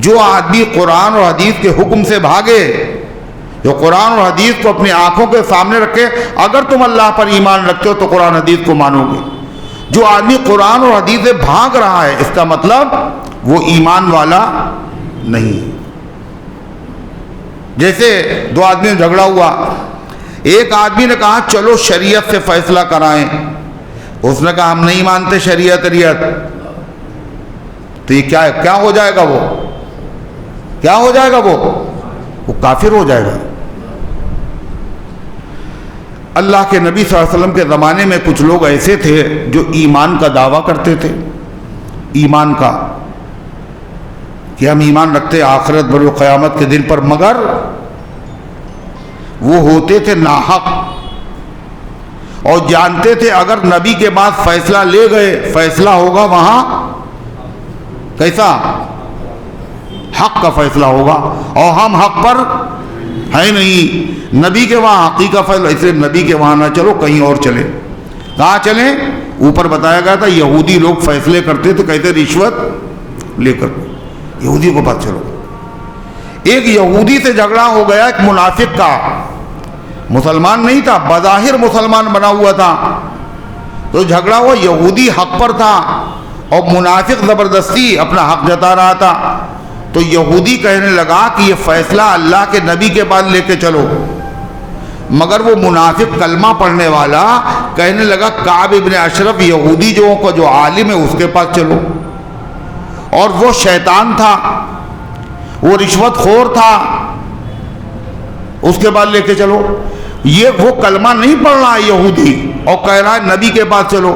جو آدمی قرآن اور حدیث کے حکم سے بھاگے, جو قرآن اور حدیث کو اپنی آنکھوں کے سامنے رکھے, اگر تم اللہ پر ایمان رکھتے ہو تو قرآن حدیث کو مانو گے. جو آدمی قرآن اور حدیث سے بھاگ رہا ہے اس کا مطلب وہ ایمان والا نہیں. جیسے دو آدمی میں جھگڑا ہوا, ایک آدمی نے کہا چلو شریعت سے فیصلہ کرائیں, اس نے کہا ہم نہیں مانتے شریعت ریت, تو یہ کیا ہو جائے گا؟ وہ کیا ہو جائے گا؟ وہ کافر ہو جائے گا. اللہ کے نبی صلی اللہ علیہ وسلم کے زمانے میں کچھ لوگ ایسے تھے جو ایمان کا دعویٰ کرتے تھے, ایمان کا, کہ ہم ایمان رکھتے آخرت پر و قیامت کے دن پر, مگر وہ ہوتے تھے ناحق اور جانتے تھے اگر نبی کے بعد فیصلہ لے گئے فیصلہ ہوگا وہاں کیسا؟ حق کا فیصلہ ہوگا, اور ہم حق پر ہے نہیں. نبی کے وہاں حقی کا فیصلہ, اس لیے نبی کے وہاں نہ چلو, کہیں اور چلے. کہاں چلیں؟ اوپر بتایا گیا تھا یہودی لوگ فیصلے کرتے تو کہتے رشوت لے کر, یہودی کو بات چلو. ایک یہودی سے جھگڑا ہو گیا, ایک منافق کا, مسلمان نہیں تھا, بظاہر مسلمان بنا ہوا تھا, تو جھگڑا ہوا. یہودی حق پر تھا اور منافق زبردستی اپنا حق جتا رہا تھا. تو یہودی کہنے لگا کہ یہ فیصلہ اللہ کے نبی کے بعد لے کے چلو، مگر وہ منافق کلمہ پڑھنے والا کہنے لگا کعب ابن اشرف یہودی جو عالم ہے اس کے پاس چلو، اور وہ شیطان تھا، وہ رشوت خور تھا، اس کے بعد لے کے چلو۔ یہ وہ کلمہ نہیں پڑھ رہا ہے یہودی اور کہہ رہا ہے نبی کے پاس چلو،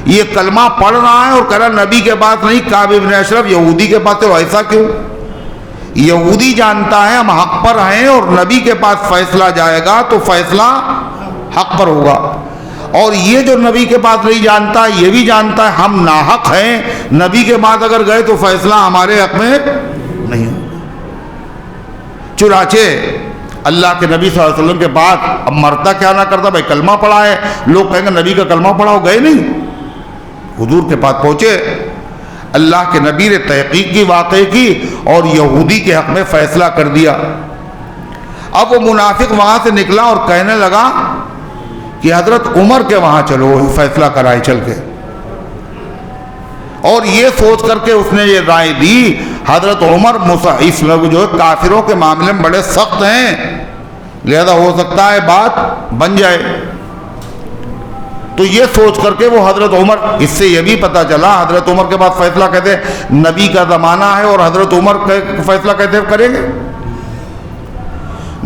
یہ کلمہ پڑھ رہا ہے اور کہہ رہا ہے نبی کے پاس نہیں، کعب ابن اشرف یہودی کے پاس چلو۔ ایسا کیوں؟ یہودی جانتا ہے ہم حق پر ہیں اور نبی کے پاس فیصلہ جائے گا تو فیصلہ حق پر ہوگا، اور یہ جو نبی کے پاس نہیں جانتا یہ بھی جانتا ہے ہم ناحق ہیں، نبی کے پاس اگر گئے تو فیصلہ ہمارے حق میں نہیں ہوگا۔ چنانچہ اللہ کے نبی صلی اللہ علیہ وسلم کے بعد اب مرتا کیا نہ کرتا، بھائی کلمہ پڑھا ہے، لوگ کہیں گے نبی کا کلمہ پڑھا ہو، گئے نہیں، حضور کے پاس پہنچے، اللہ کے نبی نے تحقیق کی، واقعے کی اور یہودی کے حق میں فیصلہ کر دیا۔ اب وہ منافق وہاں سے نکلا اور کہنے لگا کہ حضرت عمر کے وہاں چلو، فیصلہ کرائے چل کے، اور یہ سوچ کر کے اس نے یہ رائے دی حضرت عمر اس لوگ جو کافروں کے معاملے میں بڑے سخت ہیں، لہذا ہو سکتا ہے بات بن جائے۔ تو یہ سوچ کر کے وہ حضرت عمر، اس سے یہ بھی پتہ چلا حضرت عمر کے بعد فیصلہ کہتے نبی کا زمانہ ہے اور حضرت عمر فیصلہ کہتے کریں گے،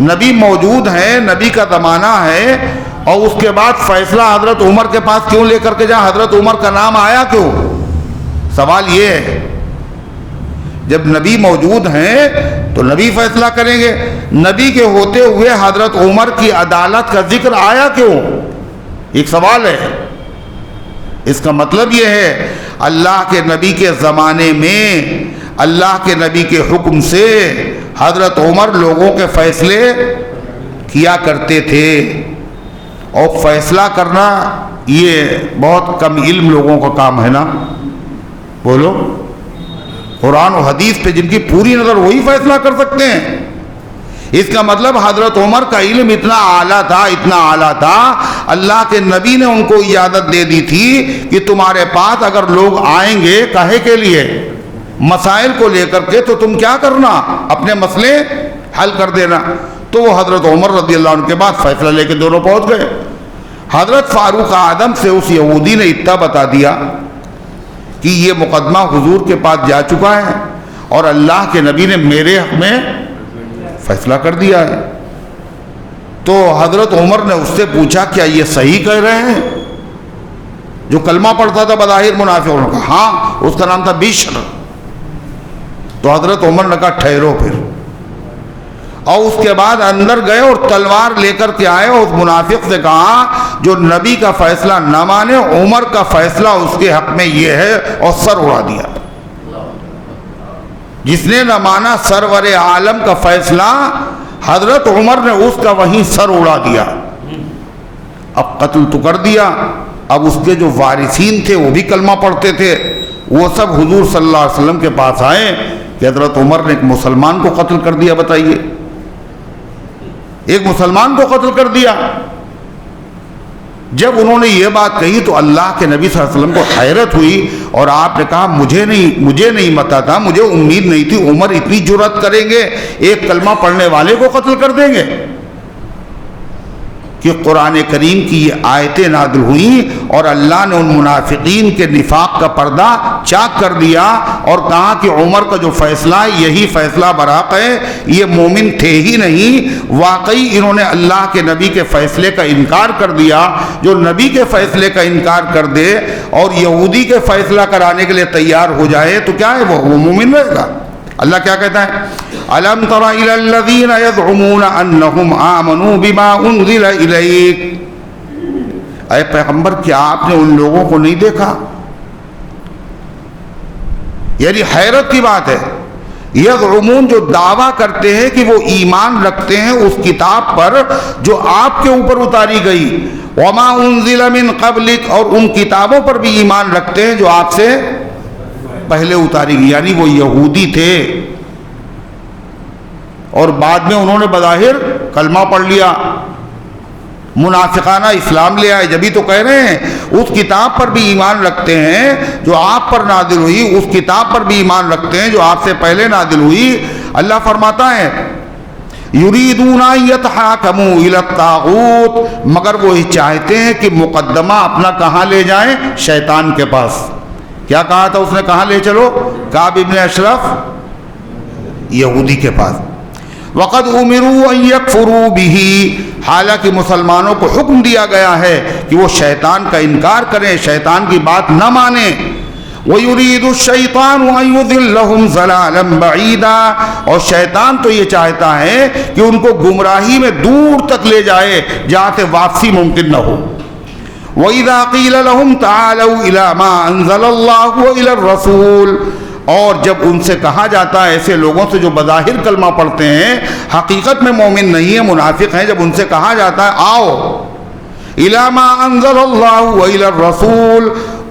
نبی موجود ہیں، نبی کا زمانہ ہے، اور اس کے بعد فیصلہ حضرت عمر کے پاس کیوں لے کر کے جائیں، حضرت عمر کا نام آیا کیوں؟ سوال یہ ہے، جب نبی موجود ہیں تو نبی فیصلہ کریں گے، نبی کے ہوتے ہوئے حضرت عمر کی عدالت کا ذکر آیا کیوں؟ ایک سوال ہے۔ اس کا مطلب یہ ہے اللہ کے نبی کے زمانے میں اللہ کے نبی کے حکم سے حضرت عمر لوگوں کے فیصلے کیا کرتے تھے، اور فیصلہ کرنا یہ بہت کم علم لوگوں کا کام ہے نا، بولو، قرآن و حدیث پہ جن کی پوری نظر وہی فیصلہ کر سکتے ہیں۔ اس کا مطلب حضرت عمر کا علم اتنا اعلیٰ تھا، اتنا اعلیٰ تھا، اللہ کے نبی نے ان کو اجازت دے دی تھی کہ تمہارے پاس اگر لوگ آئیں گے کہے کے لیے مسائل کو لے کر کے تو تم کیا کرنا، اپنے مسئلے حل کر دینا۔ تو وہ حضرت عمر رضی اللہ عنہ کے بعد فیصلہ لے کے دونوں پہنچ گئے۔ حضرت فاروق اعظم سے اس یہودی نے اتنا بتا دیا کہ یہ مقدمہ حضور کے پاس جا چکا ہے اور اللہ کے نبی نے میرے حق میں فیصلہ کر دیا ہے۔ تو حضرت عمر نے اس سے پوچھا کیا یہ صحیح کہہ رہے ہیں؟ جو کلمہ پڑھتا تھا بظاہر منافق، انہوں نے کہا ہاں، اس کا نام تھا بشر۔ تو حضرت عمر نے کہا ٹھہرو پھر، اور اس کے بعد اندر گئے اور تلوار لے کر کے آئے اور اس منافق سے کہا جو نبی کا فیصلہ نہ مانے عمر کا فیصلہ اس کے حق میں یہ ہے، اور سر اڑا دیا۔ جس نے نہ مانا سرور عالم کا فیصلہ، حضرت عمر نے اس کا وہیں سر اڑا دیا۔ اب قتل تو کر دیا، اب اس کے جو وارثین تھے وہ بھی کلمہ پڑھتے تھے، وہ سب حضور صلی اللہ علیہ وسلم کے پاس آئے کہ حضرت عمر نے ایک مسلمان کو قتل کر دیا، بتائیے، ایک مسلمان کو قتل کر دیا۔ جب انہوں نے یہ بات کہی تو اللہ کے نبی صلی اللہ علیہ وسلم کو حیرت ہوئی، اور آپ نے کہا مجھے نہیں پتا تھا، مجھے امید نہیں تھی عمر اتنی جرأت کریں گے، ایک کلمہ پڑھنے والے کو قتل کر دیں گے۔ کہ قرآن کریم کی یہ آیتیں نازل ہوئیں اور اللہ نے ان منافقین کے نفاق کا پردہ چاک کر دیا اور کہا کہ عمر کا جو فیصلہ یہی فیصلہ برحق ہے، یہ مومن تھے ہی نہیں، واقعی انہوں نے اللہ کے نبی کے فیصلے کا انکار کر دیا۔ جو نبی کے فیصلے کا انکار کر دے اور یہودی کے فیصلہ کرانے کے لیے تیار ہو جائے تو کیا ہے، وہ مومن رہے گا۔ اللہ کیا کہتا ہے، أَلَمْ تَرَ إِلَى الَّذِينَ يَزْعُمُونَ أَنَّهُمْ آمَنُوا بِمَا أُنزِلَ إِلَيْكَ، اے پیغمبر کیا آپ نے ان لوگوں کو نہیں دیکھا؟ یعنی حیرت کی بات ہے، یزعمون جو دعویٰ کرتے ہیں کہ وہ ایمان رکھتے ہیں اس کتاب پر جو آپ کے اوپر اتاری گئی، وَمَا أُنزِلَ مِن قَبْلِكَ، اور ان کتابوں پر بھی ایمان رکھتے ہیں جو آپ سے پہلے اتاری گئی، یعنی وہ یہودی تھے اور بعد میں انہوں نے بظاہر کلمہ پڑھ لیا، منافقانہ اسلام لے آئے، جبھی تو کہہ رہے ہیں اس کتاب پر بھی ایمان رکھتے ہیں جو آپ پر نازل ہوئی، اس کتاب پر بھی ایمان رکھتے ہیں جو آپ سے پہلے نازل ہوئی۔ اللہ فرماتا ہے یریدون یتحاکموا الی الطاغوت، مگر وہ چاہتے ہیں کہ مقدمہ اپنا کہاں لے جائیں؟ شیطان کے پاس۔ کیا کہا تھا اس نے؟ کہاں لے چلو؟ کعب ابن اشرف یہودی کے پاس۔ وقد امروا ان یکفروا بہ، حالانکہ مسلمانوں کو حکم دیا گیا ہے کہ وہ شیطان کا انکار کریں، شیطان کی بات نہ مانیں۔ وَيُرِيدُ الشَّيْطَانُ أَن يُضِلَّهُمْ ضَلَالًا بَعِيدًا، اور شیطان تو یہ چاہتا ہے کہ ان کو گمراہی میں دور تک لے جائے جہاں سے واپسی ممکن نہ ہو۔ وَإِذَا قِيلَ لَهُمْ تَعَالَوْا إِلَىٰ مَا أَنزَلَ اللَّهُ وَإِلَى الرَّسُولِ، اور جب ان سے کہا جاتا ہے، ایسے لوگوں سے جو بظاہر کلمہ پڑھتے ہیں حقیقت میں مومن نہیں ہیں، منافق ہیں، جب ان سے کہا جاتا ہے آؤ إِلَىٰ مَا أَنزَلَ اللَّهُ وَإِلَى الرَّسُولِ،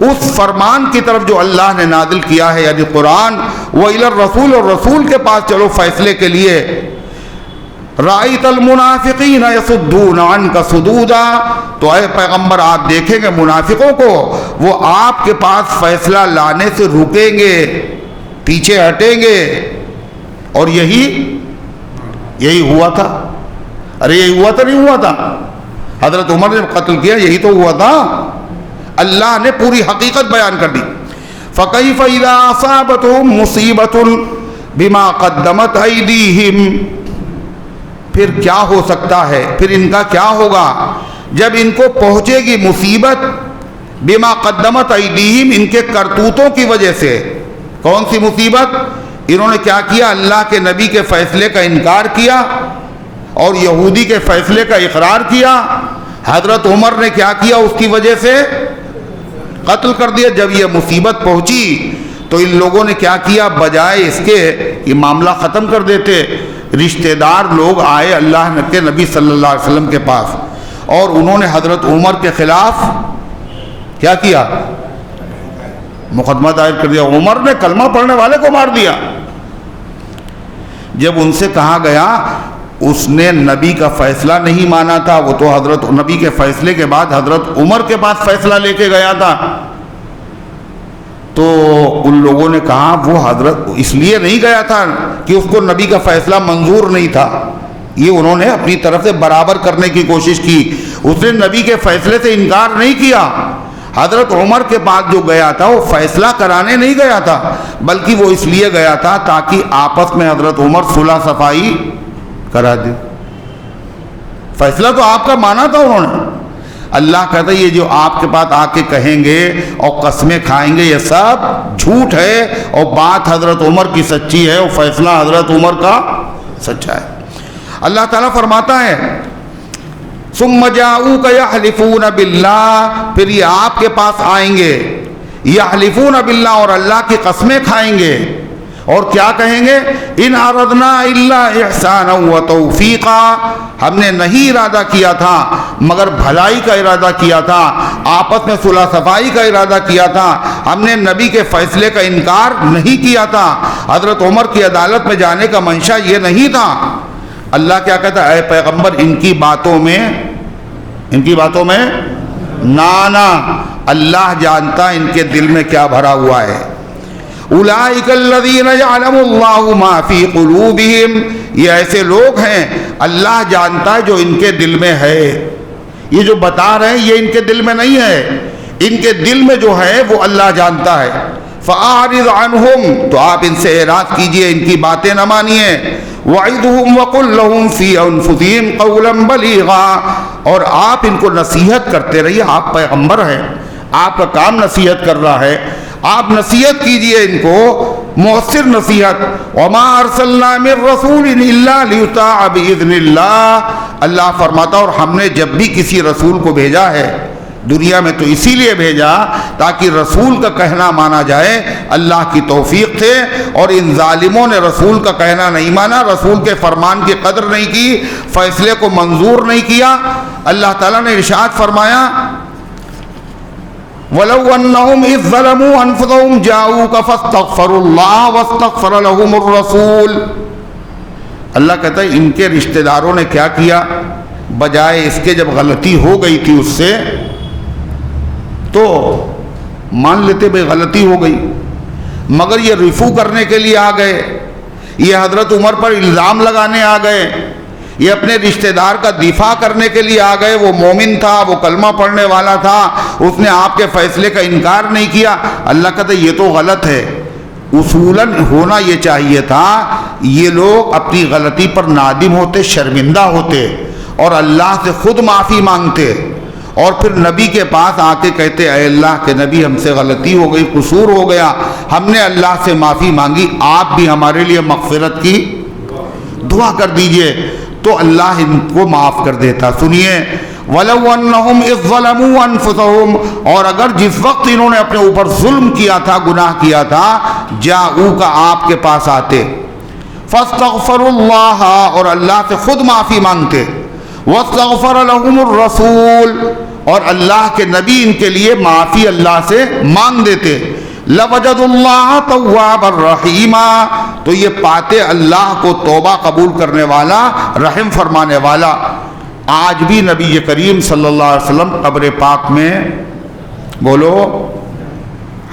اس فرمان کی طرف جو اللہ نے نازل کیا ہے یعنی قرآن، وَإِلَى الرَّسُولِ، اور رسول کے پاس چلو فیصلے کے لیے، رَأَيْتَ الْمُنَافِقِينَ يَصُدُّونَ عَنْكَ صُدُودًا، تو اے پیغمبر آپ دیکھیں گے منافقوں کو، وہ آپ کے پاس فیصلہ لانے سے رکیں گے، پیچھے ہٹیں گے۔ اور یہی ہوا تھا۔ ارے یہی ہوا تھا، نہیں ہوا تھا؟ حضرت عمر نے قتل کیا، یہی تو ہوا تھا۔ اللہ نے پوری حقیقت بیان کر دی۔ فَكَيْفَ إِذَا أَصَابَتْهُمْ مُصِيبَةٌ بِمَا قَدَّمَتْ أَيْدِيهِمْ، پھر کیا ہو سکتا ہے، پھر ان کا کیا ہوگا جب ان کو پہنچے گی مصیبت، بِمَا قَدَّمَتْ أَيْدِيهِمْ، ان کے کرتوتوں کی وجہ سے۔ کون سی مصیبت؟ انہوں نے کیا کیا؟ اللہ کے نبی کے فیصلے کا انکار کیا اور یہودی کے فیصلے کا اقرار کیا۔ حضرت عمر نے کیا کیا؟ اس کی وجہ سے قتل کر دیا۔ جب یہ مصیبت پہنچی تو ان لوگوں نے کیا کیا؟ بجائے اس کے یہ معاملہ ختم کر دیتے، رشتہ دار لوگ آئے اللہ کے نبی صلی اللہ علیہ وسلم کے پاس اور انہوں نے حضرت عمر کے خلاف کیا کیا؟ مقدمہ دائر کر دیا۔ عمر نے کلمہ پڑھنے والے کو مار دیا۔ جب ان سے کہا گیا اس نے نبی کا فیصلہ نہیں مانا تھا، وہ تو حضرت نبی کے فیصلے کے بعد حضرت عمر کے پاس فیصلہ لے کے گیا تھا، تو ان لوگوں نے کہا وہ حضرت اس لیے نہیں گیا تھا کہ اس کو نبی کا فیصلہ منظور نہیں تھا، یہ انہوں نے اپنی طرف سے برابر کرنے کی کوشش کی۔ اس نے نبی کے فیصلے سے انکار نہیں کیا۔ حضرت عمر کے پاس جو گیا تھا وہ فیصلہ کرانے نہیں گیا تھا، بلکہ وہ اس لیے گیا تھا تاکہ آپس میں حضرت عمر صلح صفائی کرا دے۔ فیصلہ تو آپ کا مانا تھا انہوں نے۔ اللہ کہتا ہے یہ جو آپ کے پاس آ کے کہیں گے اور قسمیں کھائیں گے یہ سب جھوٹ ہے، اور بات حضرت عمر کی سچی ہے اور فیصلہ حضرت عمر کا سچا ہے۔ اللہ تعالیٰ فرماتا ہے ثم جاؤک یحلفون باللہ، پھر یہ آپ کے پاس آئیں گے، یحلفون باللہ، اور اللہ کی قسمیں کھائیں گے، اور کیا کہیں گے؟ ان اردنا الا احسانا و توفیقا، ہم نے نہیں ارادہ کیا تھا مگر بھلائی کا ارادہ کیا تھا، آپس میں صلح صفائی کا ارادہ کیا تھا، ہم نے نبی کے فیصلے کا انکار نہیں کیا تھا، حضرت عمر کی عدالت میں جانے کا منشا یہ نہیں تھا۔ اللہ کیا کہتا ہے؟ اے پیغمبر ان کی باتوں میں نانا، اللہ جانتا ان کے دل میں کیا بھرا ہوا ہے۔ اولئک الذین یعلم اللہ ما فی قلوبہم، یہ ایسے لوگ ہیں اللہ جانتا ہے جو ان کے دل میں ہے۔ یہ جو بتا رہے ہیں یہ ان کے دل میں نہیں ہے، ان کے دل میں جو ہے وہ اللہ جانتا ہے۔ فَأَعْرِضْ عَنْهُمْ، تو آپ ان سے اعراض کیجئے، ان کی باتیں نہ مانیے۔ وَعِظْهُمْ وَقُلْ لَهُمْ فِي أَنفُسِهِمْ قَوْلًا بَلِيغًا، اور آپ ان کو نصیحت کرتے رہیے، آپ پیغمبر ہیں، آپ کا کام نصیحت کر رہا ہے، آپ نصیحت کیجئے ان کو، مؤثر نصیحت۔ وَمَا أَرْسَلْنَا مِن رَّسُولٍ إِلَّا لِيُطَاعَ بِإِذْنِ اللَّهِ، اللہ فرماتا اور ہم نے جب بھی کسی رسول کو بھیجا ہے دنیا میں تو اسی لیے بھیجا تاکہ رسول کا کہنا مانا جائے، اللہ کی توفیق تھے، اور ان ظالموں نے رسول کا کہنا نہیں مانا، رسول کے فرمان کی قدر نہیں کی، فیصلے کو منظور نہیں کیا۔ اللہ تعالیٰ نے ارشاد فرمایا وَلَوْ أَنَّهُمْ إِذْ ظَلَمُوا أَنفُسَهُمْ جَاءُوكَ فَاسْتَغْفَرُوا اللَّهَ وَاسْتَغْفَرَ لَهُمُ الرَّسُولُ، اللہ کہتا ہے ان کے رشتہ داروں نے کیا کیا؟ بجائے اس کے جب غلطی ہو گئی تھی اس سے تو مان لیتے بھئی غلطی ہو گئی، مگر یہ رفو کرنے کے لیے آ گئے، یہ حضرت عمر پر الزام لگانے آ گئے، یہ اپنے رشتہ دار کا دفاع کرنے کے لیے آ گئے۔ وہ مومن تھا، وہ کلمہ پڑھنے والا تھا، اس نے آپ کے فیصلے کا انکار نہیں کیا۔ اللہ کہتا ہے یہ تو غلط ہے۔ اصولاً ہونا یہ چاہیے تھا یہ لوگ اپنی غلطی پر نادم ہوتے، شرمندہ ہوتے اور اللہ سے خود معافی مانگتے، اور پھر نبی کے پاس آ کے کہتے اے اللہ کے نبی ہم سے غلطی ہو گئی، قصور ہو گیا، ہم نے اللہ سے معافی مانگی، آپ بھی ہمارے لیے مغفرت کی دعا کر دیجئے، تو اللہ ان کو معاف کر دیتا۔ سنیے، وَلَوْ أَنَّهُمْ إِذْ ظَلَمُوا أَنفُسَهُمْ، اور اگر جس وقت انہوں نے اپنے اوپر ظلم کیا تھا، گناہ کیا تھا، جاؤک آپ کے پاس آتے، فَاسْتَغْفَرُوا اللَّهَ، اور اللہ سے خود معافی مانگتے، وَاسْتَغْفَرَ لَهُمُ الرَّسُولُ، اور اللہ کے نبی ان کے لیے معافی اللہ سے مانگ دیتے، لَوَجَدُوا اللَّهَ تَوَّابًا رَحِيمًا، تو یہ پاتے اللہ کو توبہ قبول کرنے والا، رحم فرمانے والا۔ آج بھی نبی کریم صلی اللہ علیہ وسلم قبر پاک میں بولو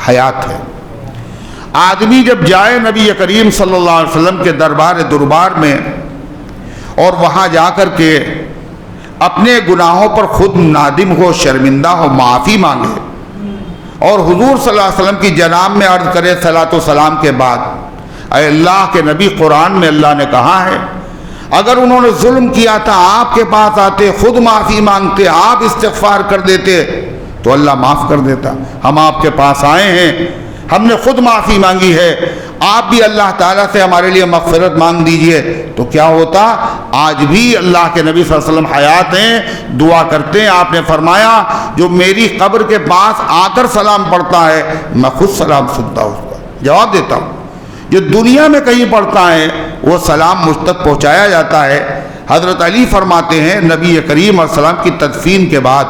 حیات ہے۔ آدمی جب جائے نبی کریم صلی اللہ علیہ وسلم کے دربار میں اور وہاں جا کر کے اپنے گناہوں پر خود نادم ہو، شرمندہ ہو، معافی مانگے، اور حضور صلی اللہ علیہ وسلم کی جناب میں عرض کرے صلاۃ و سلام کے بعد، اے اللہ کے نبی، قرآن میں اللہ نے کہا ہے اگر انہوں نے ظلم کیا تھا آپ کے پاس آتے، خود معافی مانگتے، آپ استغفار کر دیتے تو اللہ معاف کر دیتا۔ ہم آپ کے پاس آئے ہیں، ہم نے خود معافی مانگی ہے، آپ بھی اللہ تعالیٰ سے ہمارے لیے مغفرت مانگ دیجئے، تو کیا ہوتا؟ آج بھی اللہ کے نبی صلی اللہ علیہ وسلم حیات ہیں، دعا کرتے ہیں۔ آپ نے فرمایا جو میری قبر کے پاس آ کر سلام پڑھتا ہے میں خود سلام سنتا ہوں، اس کا جواب دیتا ہوں۔ جو دنیا میں کہیں پڑھتا ہے وہ سلام مجھ تک پہنچایا جاتا ہے۔ حضرت علی فرماتے ہیں نبی کریم علیہ السلام کی تدفین کے بعد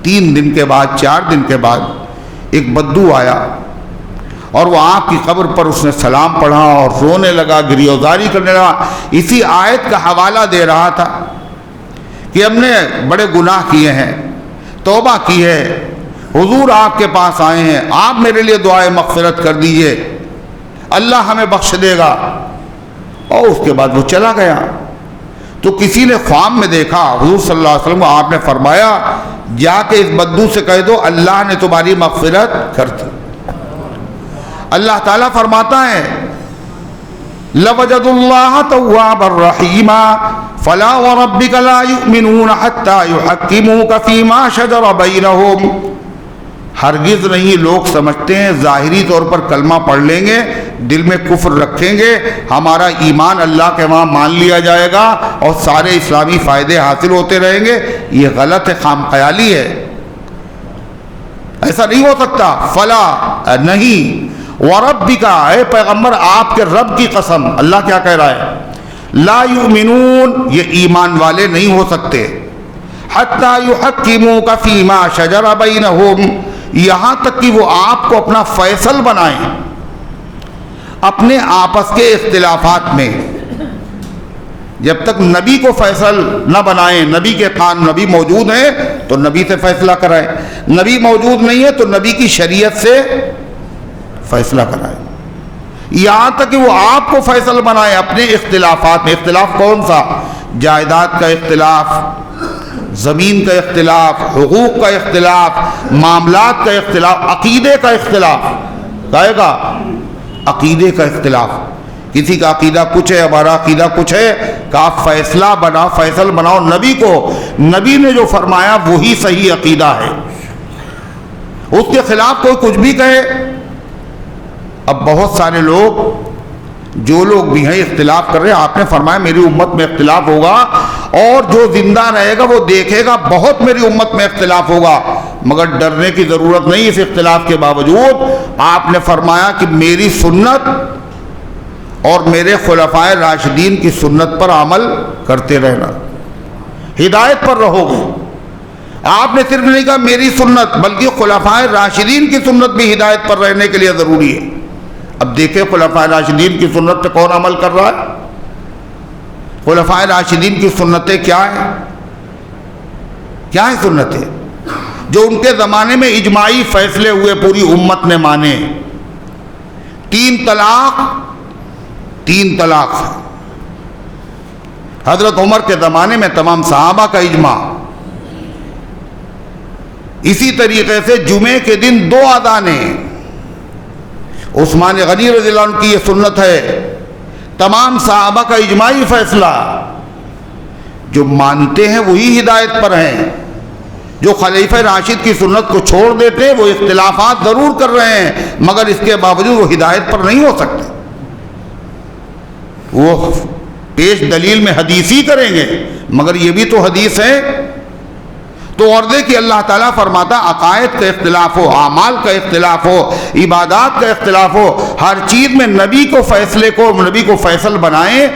3 دن کے بعد 4 دن کے بعد ایک بدو آیا اور وہ آپ کی قبر پر اس نے سلام پڑھا اور رونے لگا، گریہزاری کرنے لگا، اسی آیت کا حوالہ دے رہا تھا کہ ہم نے بڑے گناہ کیے ہیں، توبہ کی ہے، حضور آپ کے پاس آئے ہیں، آپ میرے لیے دعائے مغفرت کر دیجئے، اللہ ہمیں بخش دے گا۔ اور اس کے بعد وہ چلا گیا۔ تو کسی نے خواب میں دیکھا حضور صلی اللہ علیہ وسلم کو، آپ نے فرمایا جا کے اس بدو سے کہہ دو اللہ نے تمہاری مغفرت کر دی۔ اللہ تعالیٰ فرماتا ہے لَوَجَدُوا اللَّهَ تَوَّابًا رَحِيمًا فَلَا وَرَبِّكَ لَا يُؤْمِنُونَ حَتَّى يُحَكِّمُوكَ فِي مَا شَجَرَ بَيْنَهُمْ، ہرگز نہیں لوگ سمجھتے ہیں ظاہری طور پر کلمہ پڑھ لیں گے، دل میں کفر رکھیں گے، ہمارا ایمان اللہ کے وہاں مان لیا جائے گا اور سارے اسلامی فائدے حاصل ہوتے رہیں گے۔ یہ غلط ہے، خام خیالی ہے، ایسا نہیں ہو سکتا۔ فلا نہیں، وَرَبِّكَ، اے پیغمبر آپ کے رب کی قسم، اللہ کیا کہہ رہا ہے؟ لا یؤمنون، یہ ایمان والے نہیں ہو سکتے، حَتَّى يُحَكِّمُوكَ فِي مَا شَجَرَ بَيْنَهُمْ، یہاں تک کہ وہ آپ کو اپنا فیصل بنائیں اپنے آپس کے اختلافات میں۔ جب تک نبی کو فیصل نہ بنائیں، نبی کے قانون، نبی موجود ہیں تو نبی سے فیصلہ کرائیں، نبی موجود نہیں ہے تو نبی کی شریعت سے فیصلہ کرائیں، یہاں تک کہ وہ آپ کو فیصل بنائیں اپنے اختلافات میں۔ اختلاف کون سا؟ جائیداد کا اختلاف، زمین کا اختلاف، حقوق کا اختلاف، معاملات کا اختلاف، عقیدے کا اختلاف، کہے گا عقیدے کا اختلاف، کسی کا عقیدہ کچھ ہے، ہمارا عقیدہ کچھ ہے، کہ آپ فیصل بناؤ نبی کو، نبی نے جو فرمایا وہی صحیح عقیدہ ہے، اس کے خلاف کوئی کچھ بھی کہے۔ اب بہت سارے لوگ، جو لوگ بھی ہیں اختلاف کر رہے ہیں، آپ نے فرمایا میری امت میں اختلاف ہوگا اور جو زندہ رہے گا وہ دیکھے گا بہت میری امت میں اختلاف ہوگا، مگر ڈرنے کی ضرورت نہیں۔ اس اختلاف کے باوجود آپ نے فرمایا کہ میری سنت اور میرے خلفائے راشدین کی سنت پر عمل کرتے رہنا، ہدایت پر رہو گے۔ آپ نے صرف نہیں کہا میری سنت، بلکہ خلفائے راشدین کی سنت بھی ہدایت پر رہنے کے لیے ضروری ہے۔ اب دیکھیں خلفائے راشدین کی سنت پہ کون عمل کر رہا ہے؟ خلفائے راشدین کی سنتیں کیا ہیں؟ کیا ہیں سنتیں جو ان کے زمانے میں اجماعی فیصلے ہوئے، پوری امت نے مانے؟ 3 طلاق، 3 طلاق۔ حضرت عمر کے زمانے میں تمام صحابہ کا اجماع۔ اسی طریقے سے جمعے کے دن 2 اذانیں، عثمان غنی رضی اللہ عنہ کی یہ سنت ہے، تمام صحابہ کا اجماعی فیصلہ۔ جو مانتے ہیں وہی ہدایت پر ہیں، جو خلیفہ راشد کی سنت کو چھوڑ دیتے ہیں وہ اختلافات ضرور کر رہے ہیں مگر اس کے باوجود وہ ہدایت پر نہیں ہو سکتے، وہ پیش دلیل میں حدیث ہی کریں گے مگر یہ بھی تو حدیث ہے۔ تو غرض ہے کہ اللہ تعالیٰ فرماتا عقائد کا اختلاف ہو، اعمال کا اختلاف ہو، عبادات کا اختلاف ہو، ہر چیز میں نبی کو فیصلے کو، نبی کو فیصل بنائیں۔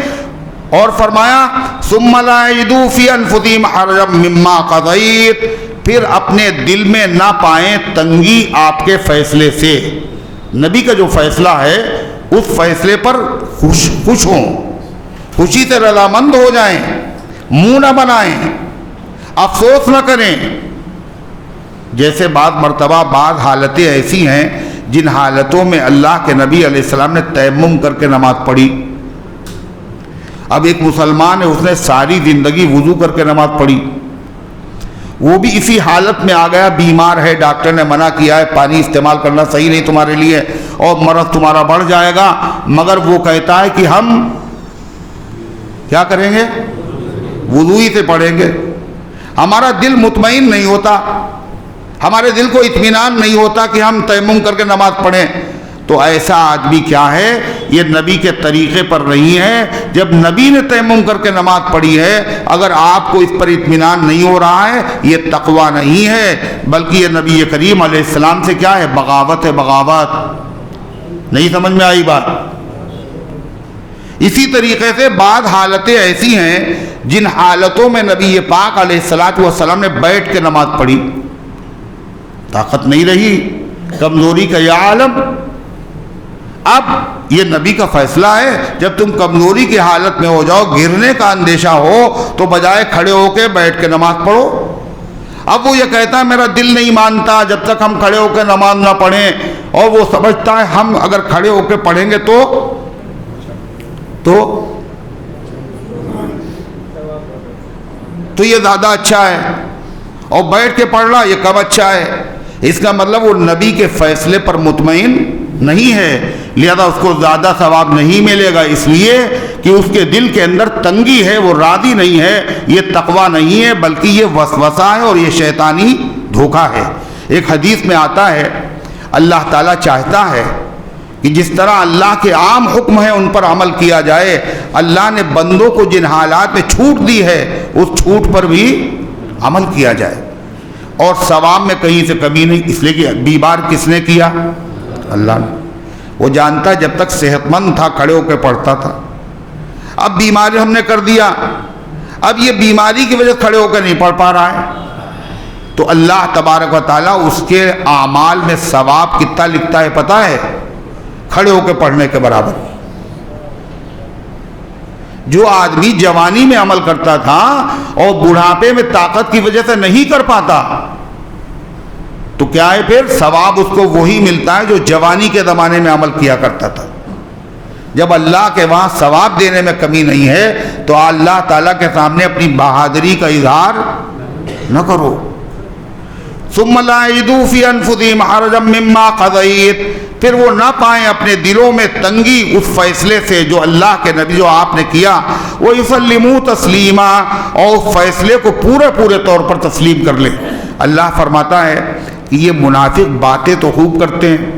اور فرمایا ثم لا یجدوا فی انفسہم حرجا مما قضیت، پھر اپنے دل میں نہ پائیں تنگی آپ کے فیصلے سے، نبی کا جو فیصلہ ہے اس فیصلے پر خوش ہوں، خوشی سے رضامند ہو جائیں، منہ نہ بنائیں، افسوس نہ کریں۔ جیسے بعض مرتبہ بعض حالتیں ایسی ہیں جن حالتوں میں اللہ کے نبی علیہ السلام نے تیمم کر کے نماز پڑھی۔ اب ایک مسلمان ہے، اس نے ساری زندگی وضو کر کے نماز پڑھی، وہ بھی اسی حالت میں آ گیا، بیمار ہے، ڈاکٹر نے منع کیا ہے پانی استعمال کرنا صحیح نہیں تمہارے لیے اور مرض تمہارا بڑھ جائے گا، مگر وہ کہتا ہے کہ ہم کیا کریں گے؟ وضو ہی سے پڑھیں گے۔ ہمارا دل مطمئن نہیں ہوتا، ہمارے دل کو اطمینان نہیں ہوتا کہ ہم تیمم کر کے نماز پڑھیں، تو ایسا آدمی کیا ہے؟ یہ نبی کے طریقے پر نہیں ہے۔ جب نبی نے تیمم کر کے نماز پڑھی ہے، اگر آپ کو اس پر اطمینان نہیں ہو رہا ہے، یہ تقویٰ نہیں ہے بلکہ یہ نبی کریم علیہ السلام سے کیا ہے؟ بغاوت ہے، بغاوت۔ نہیں سمجھ میں آئی بات؟ اسی طریقے سے بعض حالتیں ایسی ہیں جن حالتوں میں نبی پاک علیہ السلام نے بیٹھ کے نماز پڑھی، طاقت نہیں رہی، کمزوری کا یا عالم۔ اب یہ نبی کا فیصلہ ہے، جب تم کمزوری کی حالت میں ہو جاؤ، گرنے کا اندیشہ ہو، تو بجائے کھڑے ہو کے بیٹھ کے نماز پڑھو۔ اب وہ یہ کہتا ہے میرا دل نہیں مانتا جب تک ہم کھڑے ہو کے نماز نہ پڑھیں، اور وہ سمجھتا ہے ہم اگر کھڑے ہو کے پڑھیں گے تو یہ زیادہ اچھا ہے، اور بیٹھ کے پڑھنا یہ کم اچھا ہے۔ اس کا مطلب وہ نبی کے فیصلے پر مطمئن نہیں ہے، لہذا اس کو زیادہ ثواب نہیں ملے گا، اس لیے کہ اس کے دل کے اندر تنگی ہے، وہ راضی نہیں ہے۔ یہ تقویٰ نہیں ہے بلکہ یہ وسوسہ ہے اور یہ شیطانی دھوکہ ہے۔ ایک حدیث میں آتا ہے اللہ تعالیٰ چاہتا ہے کہ جس طرح اللہ کے عام حکم ہیں ان پر عمل کیا جائے، اللہ نے بندوں کو جن حالات میں چھوٹ دی ہے اس چھوٹ پر بھی عمل کیا جائے، اور ثواب میں کہیں سے کمی نہیں۔ اس لیے کہ بیمار کس نے کیا؟ اللہ نے۔ وہ جانتا ہے جب تک صحت مند تھا کھڑے ہو کے پڑھتا تھا، اب بیماری ہم نے کر دیا، اب یہ بیماری کی وجہ سے کھڑے ہو کے نہیں پڑھ پا رہا ہے، تو اللہ تبارک و تعالیٰ اس کے اعمال میں ثواب کتنا لکھتا ہے پتہ ہے؟ کھڑے ہو کے پڑھنے کے برابر۔ جو آدمی جوانی میں عمل کرتا تھا اور بڑھاپے میں طاقت کی وجہ سے نہیں کر پاتا، تو کیا ہے پھر؟ ثواب اس کو وہی ملتا ہے جو جوانی کے زمانے میں عمل کیا کرتا تھا۔ جب اللہ کے وہاں ثواب دینے میں کمی نہیں ہے تو اللہ تعالیٰ کے سامنے اپنی بہادری کا اظہار نہ کرو۔ ثم لا یجدوا فی انفسہم حرجا مما قضیت، پھر وہ نہ پائیں اپنے دلوں میں تنگی اس فیصلے سے جو اللہ کے نبی جو آپ نے کیا، وَيُسَلِّمُوا تَسْلِيمًا، اور اس فیصلے کو پورے طور پر تسلیم کر لیں۔ اللہ فرماتا ہے کہ یہ منافق باتیں تو خوب کرتے ہیں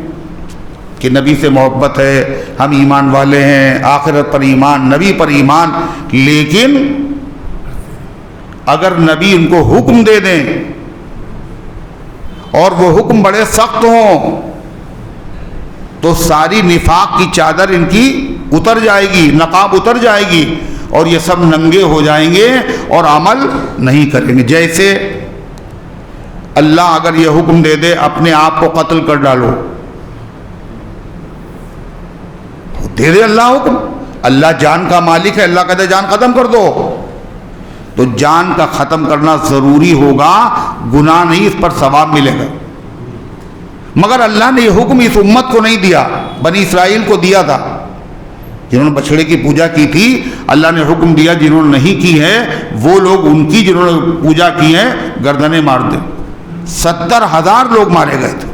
کہ نبی سے محبت ہے، ہم ایمان والے ہیں، آخرت پر ایمان، نبی پر ایمان، لیکن اگر نبی ان کو حکم دے دیں اور وہ حکم بڑے سخت ہوں تو ساری نفاق کی چادر ان کی اتر جائے گی، نقاب اتر جائے گی، اور یہ سب ننگے ہو جائیں گے اور عمل نہیں کریں گے۔ جیسے اللہ اگر یہ حکم دے دے اپنے آپ کو قتل کر ڈالو، دے دے اللہ حکم، اللہ جان کا مالک ہے، اللہ کہتا ہے جان ختم کر دو، تو جان کا ختم کرنا ضروری ہوگا، گناہ نہیں، اس پر ثواب ملے گا۔ مگر اللہ نے یہ حکم اس امت کو نہیں دیا، بنی اسرائیل کو دیا تھا، جنہوں نے بچڑے کی پوجا کی تھی اللہ نے حکم دیا جنہوں نے نہیں کی ہے وہ لوگ ان کی جنہوں نے پوجا کی ہے گردنیں مار دیں۔ 70,000 لوگ مارے گئے تھے۔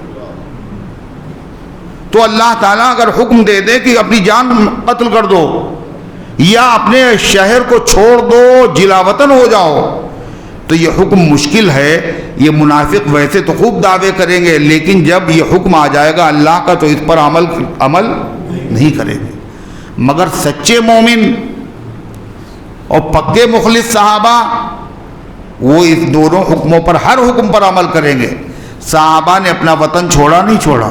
تو اللہ تعالیٰ اگر حکم دے دے کہ اپنی جان قتل کر دو یا اپنے شہر کو چھوڑ دو، جلا وطن ہو جاؤ، تو یہ حکم مشکل ہے۔ یہ منافق ویسے تو خوب دعوے کریں گے، لیکن جب یہ حکم آ جائے گا اللہ کا تو اس پر عمل نہیں کریں گے۔ مگر سچے مومن اور پکے مخلص صحابہ وہ اس دونوں حکموں پر، ہر حکم پر عمل کریں گے۔ صحابہ نے اپنا وطن چھوڑا نہیں چھوڑا،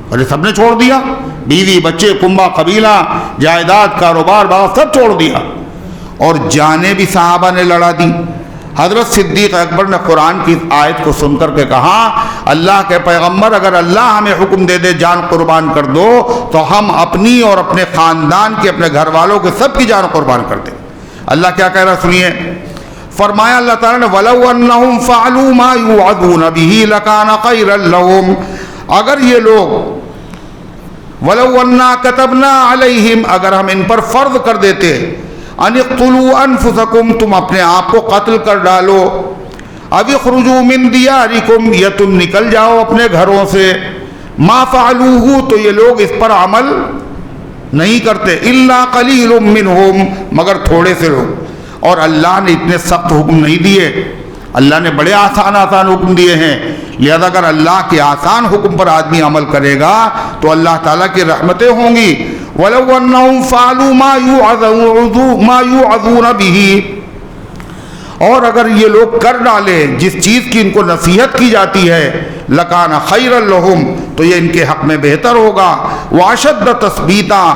اور سب نے چھوڑ دیا، بیوی بچے کنبہ قبیلہ جائیداد کاروبار باغ سب چھوڑ دیا، اور جانیں بھی صحابہ نے لڑا دی۔ حضرت صدیق اکبر نے قرآن کی آیت کو سن کر کے کہا اللہ کے پیغمبر اگر اللہ ہمیں حکم دے دے جان قربان کر دو تو ہم اپنی اور اپنے خاندان کے، اپنے گھر والوں کے سب کی جان قربان کر دیں۔ اللہ کیا کہہ رہا سنیے، فرمایا اللہ تعالیٰ نے وَلَوْ أَنَّهُمْ فَعَلُوا مَا يُوعَظُونَ بِهِ لَكَانَ خَيْرًا لَهُمْ، اگر یہ لوگ وَلَوْ أَنَّا كَتَبْنَا عَلَيْهِمْ، اگر ہم ان پر فرض کر دیتے ان اقتلوا انفسکم، تم اپنے آپ کو قتل کر ڈالو، اب اخرجوا من دیارکم، یا تم نکل جاؤ اپنے گھروں سے، ما فعلوہ، تو یہ لوگ اس پر عمل نہیں کرتے، الا قلیل منہم، مگر تھوڑے سے لوگ۔ اور اللہ نے اتنے سخت حکم نہیں دیے، اللہ نے بڑے آسان حکم دیے ہیں، لہذا اگر اللہ کے آسان حکم پر آدمی عمل کرے گا تو اللہ تعالیٰ کی رحمتیں ہوں گی۔ وَلَوْ أَنَّهُمْ فَعَلُوا مَا يُوعَظُونَ بِهِ، اور اگر یہ لوگ کر ڈالے جس چیز کی ان کو نصیحت کی جاتی ہے، لَكَانَ خَيْرًا لَهُمْ، تو یہ ان کے حق میں بہتر ہوگا، وَأَشَدَّ تَثْبِيتًا،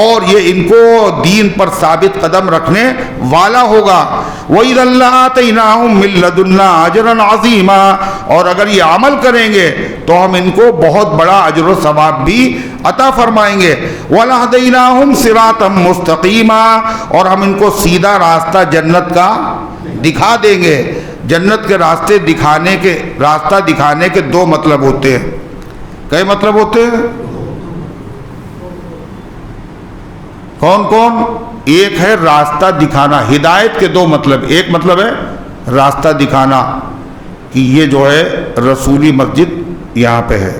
اور یہ ان کو دین پر ثابت قدم رکھنے والا ہوگا، وَإِذًا لَآتَيْنَاهُم مِّن لَّدُنَّا أَجْرًا عَظِيمًا، اور اگر یہ عمل کریں گے تو ہم ان کو بہت بڑا اجر و ثواب بھی عطا فرمائیں گے، وَلَهَدَيْنَاهُمْ صِرَاطًا مُسْتَقِيمًا، اور ہم ان کو سیدھا راستہ جنت کا دکھا دیں گے۔ جنت کے راستے دکھانے کے، راستہ دکھانے کے دو مطلب ہوتے ہیں۔ کئی مطلب ہوتے ہیں؟ کون کون؟ ایک ہے راستہ دکھانا، ہدایت کے دو مطلب، ایک مطلب ہے راستہ دکھانا کہ یہ جو ہے رسولی مسجد یہاں پہ ہے،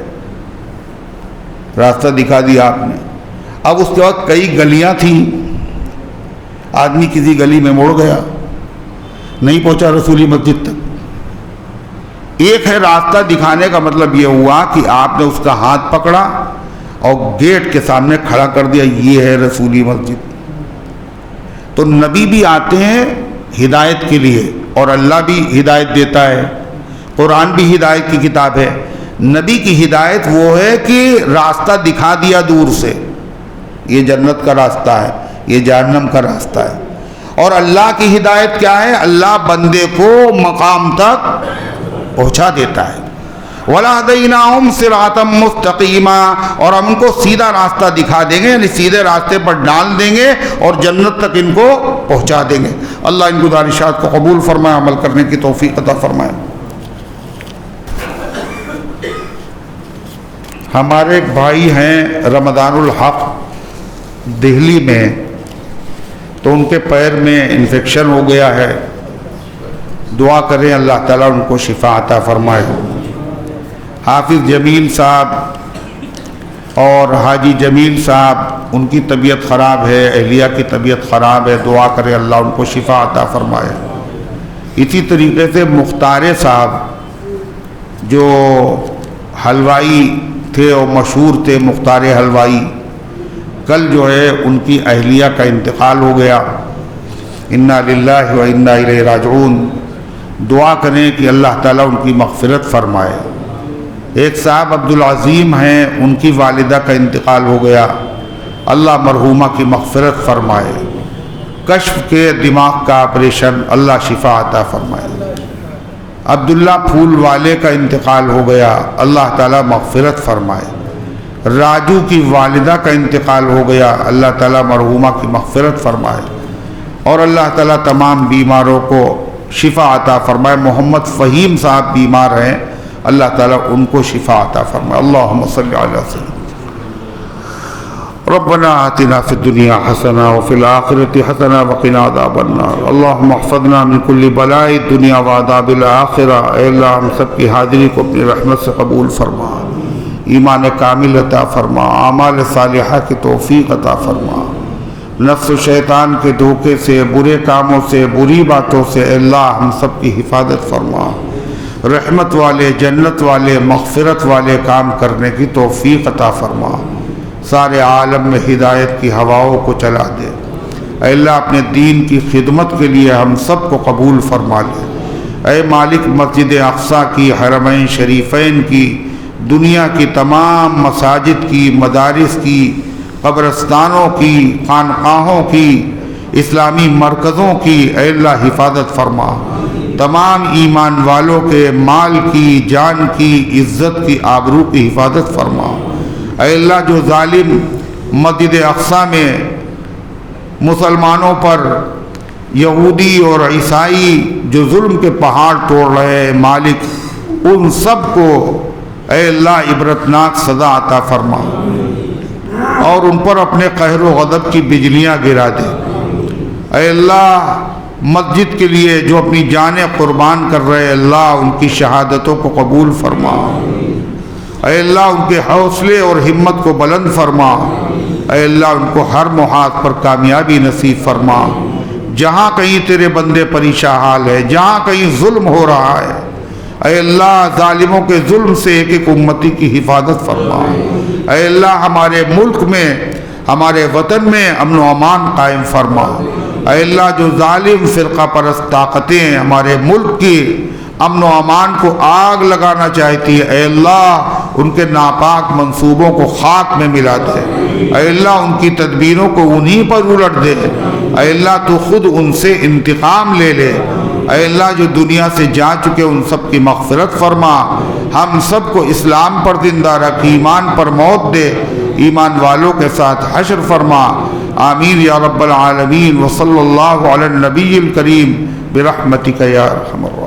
راستہ دکھا دیا آپ نے۔ اب اس کے بعد کئی گلیاں تھیں، آدمی کسی گلی میں مڑ گیا، نہیں پہنچا رسولی مسجد تک۔ ایک ہے راستہ دکھانے کا مطلب یہ ہوا کہ آپ نے اس کا ہاتھ پکڑا اور گیٹ کے سامنے کھڑا کر دیا، یہ ہے رسولی مسجد۔ تو نبی بھی آتے ہیں ہدایت کے لیے، اور اللہ بھی ہدایت دیتا ہے، قرآن بھی ہدایت کی کتاب ہے۔ نبی کی ہدایت وہ ہے کہ راستہ دکھا دیا دور سے، یہ جنت کا راستہ ہے، یہ جہنم کا راستہ ہے۔ اور اللہ کی ہدایت کیا ہے؟ اللہ بندے کو مقام تک پہنچا دیتا ہے۔ وَلَهَدَيْنَاهُمْ صِرَاطًا مُسْتَقِيمًا، اور ہم ان کو سیدھا راستہ دکھا دیں گے، یعنی سیدھے راستے پر ڈال دیں گے اور جنت تک ان کو پہنچا دیں گے۔ اللہ ان گزارشات کو قبول فرمائے، عمل کرنے کی توفیق عطا فرمائے۔ ہمارے ایک بھائی ہیں رمضان الحق دہلی میں، تو ان کے پیر میں انفیکشن ہو گیا ہے، دعا کریں اللہ تعالیٰ ان کو شفا عطا فرمائے۔ حافظ جمیل صاحب اور حاجی جمیل صاحب، ان کی طبیعت خراب ہے، اہلیہ کی طبیعت خراب ہے، دعا کریں اللہ ان کو شفا عطا فرمائے۔ اسی طریقے سے مختار صاحب جو حلوائی تھے اور مشہور تھے، مختار حلوائی، کل جو ہے ان کی اہلیہ کا انتقال ہو گیا، انا للہ و انا الیہ راجعون۔ دعا کریں کہ اللہ تعالیٰ ان کی مغفرت فرمائے۔ ایک صاحب عبدالعظیم ہیں، ان کی والدہ کا انتقال ہو گیا، اللہ مرحومہ کی مغفرت فرمائے۔ کشف کے دماغ کا آپریشن، اللہ شفا عطا فرمائے۔ عبداللہ پھول والے کا انتقال ہو گیا، اللہ تعالیٰ مغفرت فرمائے۔ راجو کی والدہ کا انتقال ہو گیا، اللہ تعالیٰ مرحومہ کی مغفرت فرمائے، اور اللہ تعالیٰ تمام بیماروں کو شفا عطا فرمائے۔ محمد فہیم صاحب بیمار ہیں، اللہ تعالیٰ ان کو شفا عطا فرمائے۔ اللہم صلی علی سیدنا ربنا آتنا فی الدنیا حسنہ وفی الآخرۃ حسنہ وقنا عذاب النار۔ اللہم احفظنا من کل بلاء الدنیا وعذاب الآخرہ۔ اے اللہ ہم سب کی حاضری کو اپنی رحمت سے قبول فرما، ایمان کامل عطا فرما، اعمال صالحہ کی توفیق عطا فرما، نفس و شیطان کے دھوکے سے، برے کاموں سے، بری باتوں سے اے اللہ ہم سب کی حفاظت فرما، رحمت والے، جنت والے، مغفرت والے کام کرنے کی توفیق عطا فرما، سارے عالم میں ہدایت کی ہواؤں کو چلا دے۔ اے اللہ اپنے دین کی خدمت کے لیے ہم سب کو قبول فرما لے۔ اے مالک مسجد اقصیٰ کی، حرمین شریفین کی، دنیا کی تمام مساجد کی، مدارس کی، قبرستانوں کی، خانقاہوں کی، اسلامی مرکزوں کی اے اللہ حفاظت فرما، تمام ایمان والوں کے مال کی، جان کی، عزت کی، آبرو کی حفاظت فرما۔ اے اللہ جو ظالم مسجد اقصیٰ میں مسلمانوں پر، یہودی اور عیسائی جو ظلم کے پہاڑ توڑ رہے ہیں، مالک ان سب کو اے اللہ عبرتناک سزا عطا فرما، اور ان پر اپنے قہر و غضب کی بجلیاں گرا دے۔ اے اللہ مسجد کے لیے جو اپنی جانیں قربان کر رہے اللہ ان کی شہادتوں کو قبول فرما۔ اے اللہ ان کے حوصلے اور ہمت کو بلند فرما۔ اے اللہ ان کو ہر محاذ پر کامیابی نصیب فرما۔ جہاں کہیں تیرے بندے پریشان حال ہے، جہاں کہیں ظلم ہو رہا ہے، اے اللہ ظالموں کے ظلم سے ایک ایک امتی کی حفاظت فرما۔ اے اللہ ہمارے ملک میں، ہمارے وطن میں امن و امان قائم فرما۔ اے اللہ جو ظالم فرقہ پرست طاقتیں ہمارے ملک کی امن و امان کو آگ لگانا چاہتی ہے، اے اللہ ان کے ناپاک منصوبوں کو خاک میں ملا دے۔ اے اللہ ان کی تدبیروں کو انہی پر الٹ دے۔ اے اللہ تو خود ان سے انتقام لے لے۔ اے اللہ جو دنیا سے جا چکے ان سب کی مغفرت فرما، ہم سب کو اسلام پر زندہ رکھ، ایمان پر موت دے، ایمان والوں کے ساتھ حشر فرما۔ آمین یا رب العالمین، وصلی اللہ علی النبی الکریم برحمتک یا ارحم الراحمین۔